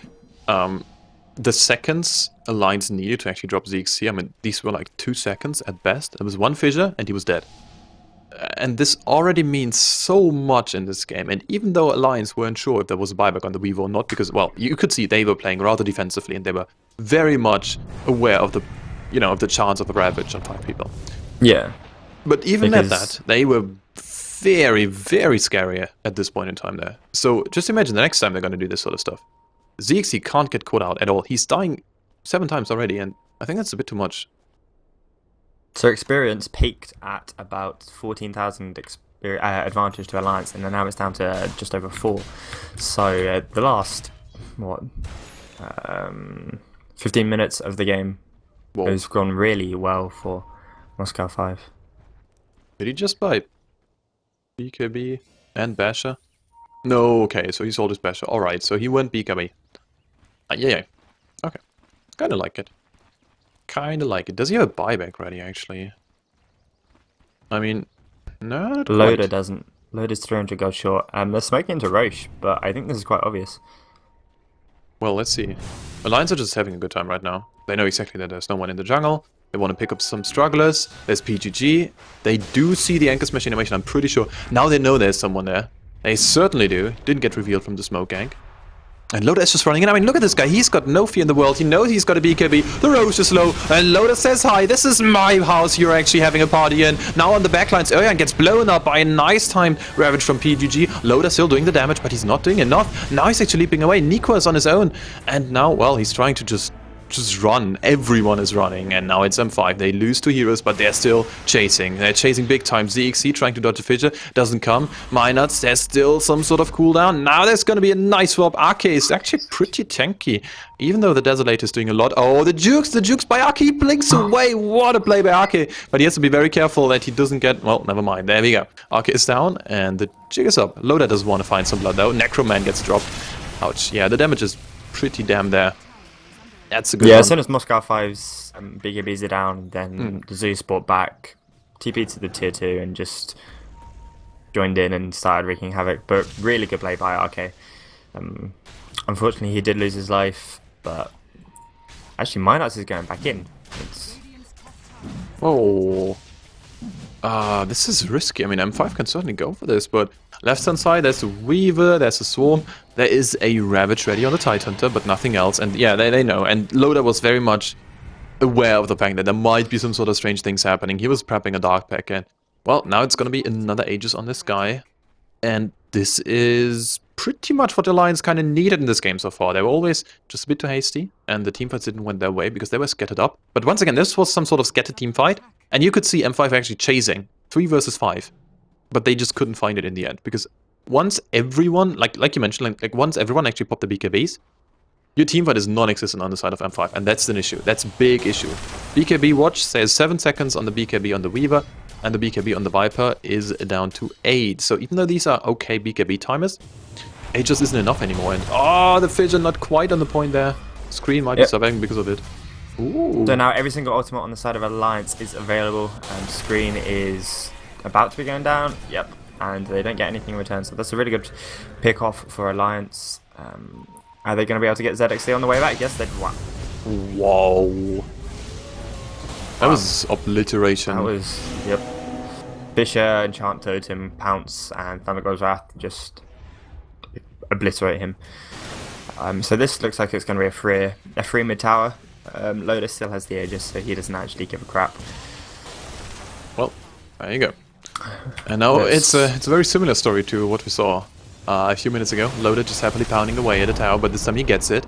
the seconds Alliance needed to actually drop ZXC, I mean, these were like 2 seconds at best. There was one fissure and he was dead. And this already means so much in this game. And even though Alliance weren't sure if there was a buyback on the Weaver or not, because, well, you could see they were playing rather defensively and they were very much aware of the, you know, of the chance of the Ravage on 5 people. Yeah. But even at that, they were very, very scary at this point in time there. So just imagine the next time they're going to do this sort of stuff. ZXC can't get caught out at all. He's dying 7 times already, and I think that's a bit too much. So experience peaked at about 14,000 advantage to Alliance, and then now it's down to just over 4. So the last, what, 15 minutes of the game has gone really well for Moscow 5. Did he just buy BKB and Basher? No, okay, so he sold his Basher. Alright, so he went BKB. Yeah. Okay. Kinda like it. Kinda like it. Does he have a buyback ready, actually? I mean, no, not Loader quite. doesn't. Loaded 300 gold short. They're smoking into Roche, but I think this is quite obvious. Well, let's see. Alliance are just having a good time right now. They know exactly that there's no one in the jungle. They want to pick up some strugglers. There's PGG. They do see the Anchor Smash animation, I'm pretty sure. Now they know there's someone there. They certainly do. Didn't get revealed from the smoke gank. And Loda is just running in. I mean, look at this guy. He's got no fear in the world. He knows he's got a BKB. The Roche is low. And Loda says, hi, this is my house you're actually having a party in. Now on the backlines, Uryan gets blown up by a nice timed Ravage from PGG. Loda still doing the damage, but he's not doing enough. Now he's actually leaping away. Nico is on his own. And now, well, he's trying to just run. Everyone is running, and now it's M5. They lose 2 heroes, but they're still chasing. They're chasing big time. ZXC trying to dodge a fissure, doesn't come. Minuts, there's still some sort of cooldown. Now there's going to be a nice swap. Arke is actually pretty tanky, even though the Desolate is doing a lot. Oh, the jukes by Arke. He blinks away. What a play by Arke. But he has to be very careful that he doesn't get... Well, never mind. There we go. Arke is down, and the jig is up. Loda doesn't want to find some blood, though. Necroman gets dropped. Ouch. Yeah, the damage is pretty damn there. That's a good one. As soon as Moscow 5's BKBs are down, then the Zeus brought back, TP to the tier 2 and just joined in and started wreaking havoc. But really good play by Arke. Unfortunately, he did lose his life, but actually Minuts is going back in. Oh. This is risky. I mean, M5 can certainly go for this, but left-hand side, there's a Weaver, there's a Swarm, there is a Ravage ready on the Tidehunter, but nothing else. And yeah, they know. And Loda was very much aware of the fact that there might be some sort of strange things happening. He was prepping a Dark Pack, and well, now it's going to be another Aegis on this guy. And this is pretty much what the Alliance kind of needed in this game so far. They were always just a bit too hasty, and the teamfights didn't went their way because they were scattered up. But once again, this was some sort of scattered team fight, and you could see M5 actually chasing 3 versus 5. But they just couldn't find it in the end, because once everyone, like you mentioned, like once everyone actually popped the BKBs, your teamfight is non-existent on the side of M5, and that's an issue. That's a big issue. BKB watch says 7 seconds on the BKB on the Weaver, and the BKB on the Viper is down to 8. So even though these are okay BKB timers, it just isn't enough anymore. And the Fissure not quite on the point there. Screen might be surviving because of it. Ooh. So now every single ultimate on the side of Alliance is available, and Screen is about to be going down. Yep, and they don't get anything in return. So that's a really good pick off for Alliance. Are they going to be able to get ZXC on the way back? Yes, they did. Wow. Whoa. That was obliteration. That was, yep. Fissure, Enchant Totem, Pounce, and Thundergod's Wrath just obliterate him. So this looks like it's going to be a free mid tower. Loda still has the Aegis, so he doesn't actually give a crap. Well, there you go. And now it's a very similar story to what we saw a few minutes ago. Loda just happily pounding away at the tower, but this time he gets it.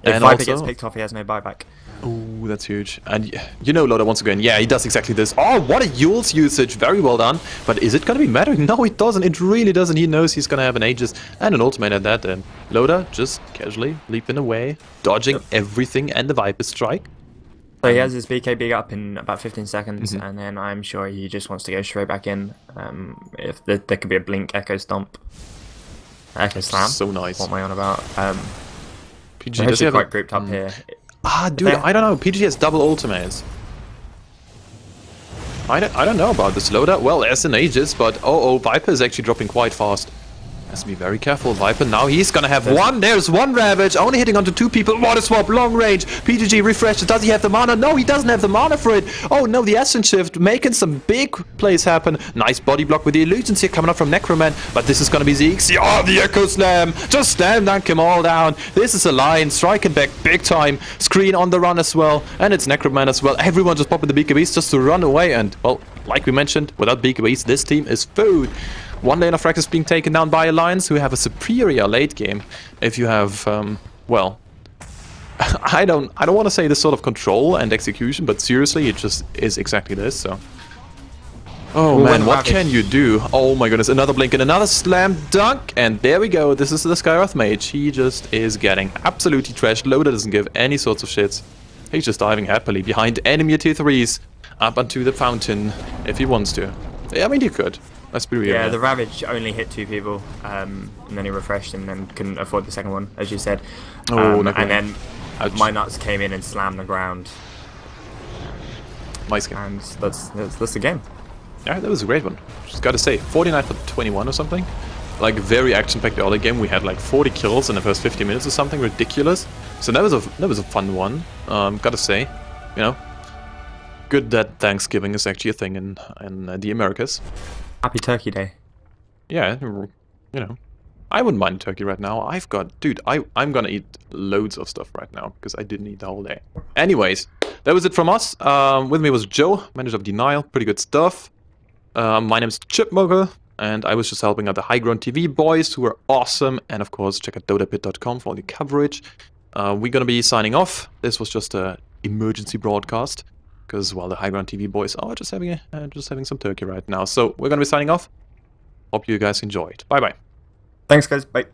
If Viper gets picked off, he has no buyback. Ooh, that's huge. And you know Loda wants to go in. Yeah, he does exactly this. Oh, what a Yule's usage. Very well done. But is it going to be mattering? No, it doesn't. It really doesn't. He knows he's going to have an Aegis and an ultimate at that. And Loda just casually leaping away, dodging everything and the Viper strike. So he has his BKB up in about 15 seconds, and then I'm sure he just wants to go straight back in. If there could be a Blink Echo Stomp. Echo Slam. So nice. What am I on about? PG does he have quite grouped up here. Dude, I don't know. PG has double ultimates. I don't know about this Loda. Well, there's an Aegis, but Viper is actually dropping quite fast. Has to be very careful, Viper. Now he's gonna have one. There's one Ravage, only hitting onto 2 people. What a swap, long range. PGG refreshes. Does he have the mana? No, he doesn't have the mana for it. Oh no, the Ascent Shift making some big plays happen. Nice body block with the illusions here coming up from Necroman, but this is gonna be ZXC. Oh, the Echo Slam. Just slam dunk him all down. This is a line striking back big time. Screen on the run as well, and it's Necroman as well. Everyone just popping the BKBs just to run away, and well, like we mentioned, without BKBs, this team is food. One lane of Frax is being taken down by Alliance, who have a superior late game. If you have, well, I don't want to say this sort of control and execution, but seriously, it just is exactly this. So, oh man, what can you do? Oh my goodness, another blink and another slam dunk, and there we go. This is the Skyreth Mage. He just is getting absolutely trashed. Loda doesn't give any sorts of shits. He's just diving happily behind enemy tier 3s up onto the fountain if he wants to. Yeah, I mean, he could. Let's be real. Yeah, the Ravage only hit 2 people, and then he refreshed and then couldn't afford the second one, as you said. Oh, no. And then my nuts came in and slammed the ground. Nice game. And that's the game. Yeah, that was a great one. Just gotta say, 49 for 21 or something. Like, very action-packed early game. We had like 40 kills in the first 50 minutes or something ridiculous. So that was a fun one. Gotta say, you know, good that Thanksgiving is actually a thing in the Americas. Happy Turkey Day. Yeah, you know, I wouldn't mind turkey right now. I've got, dude, I'm gonna eat loads of stuff right now because I didn't eat the whole day. Anyways, that was it from us. With me was Joe, manager of Denial. Pretty good stuff. My name's Chipmuggle, and I was just helping out the High-Ground TV boys, who are awesome. And of course, check out DotaPit.com for all the coverage. We're gonna be signing off. This was just a emergency broadcast because, well, the High-Ground TV boys are just having some turkey right now. So we're gonna be signing off. Hope you guys enjoyed. Bye bye. Thanks, guys. Bye.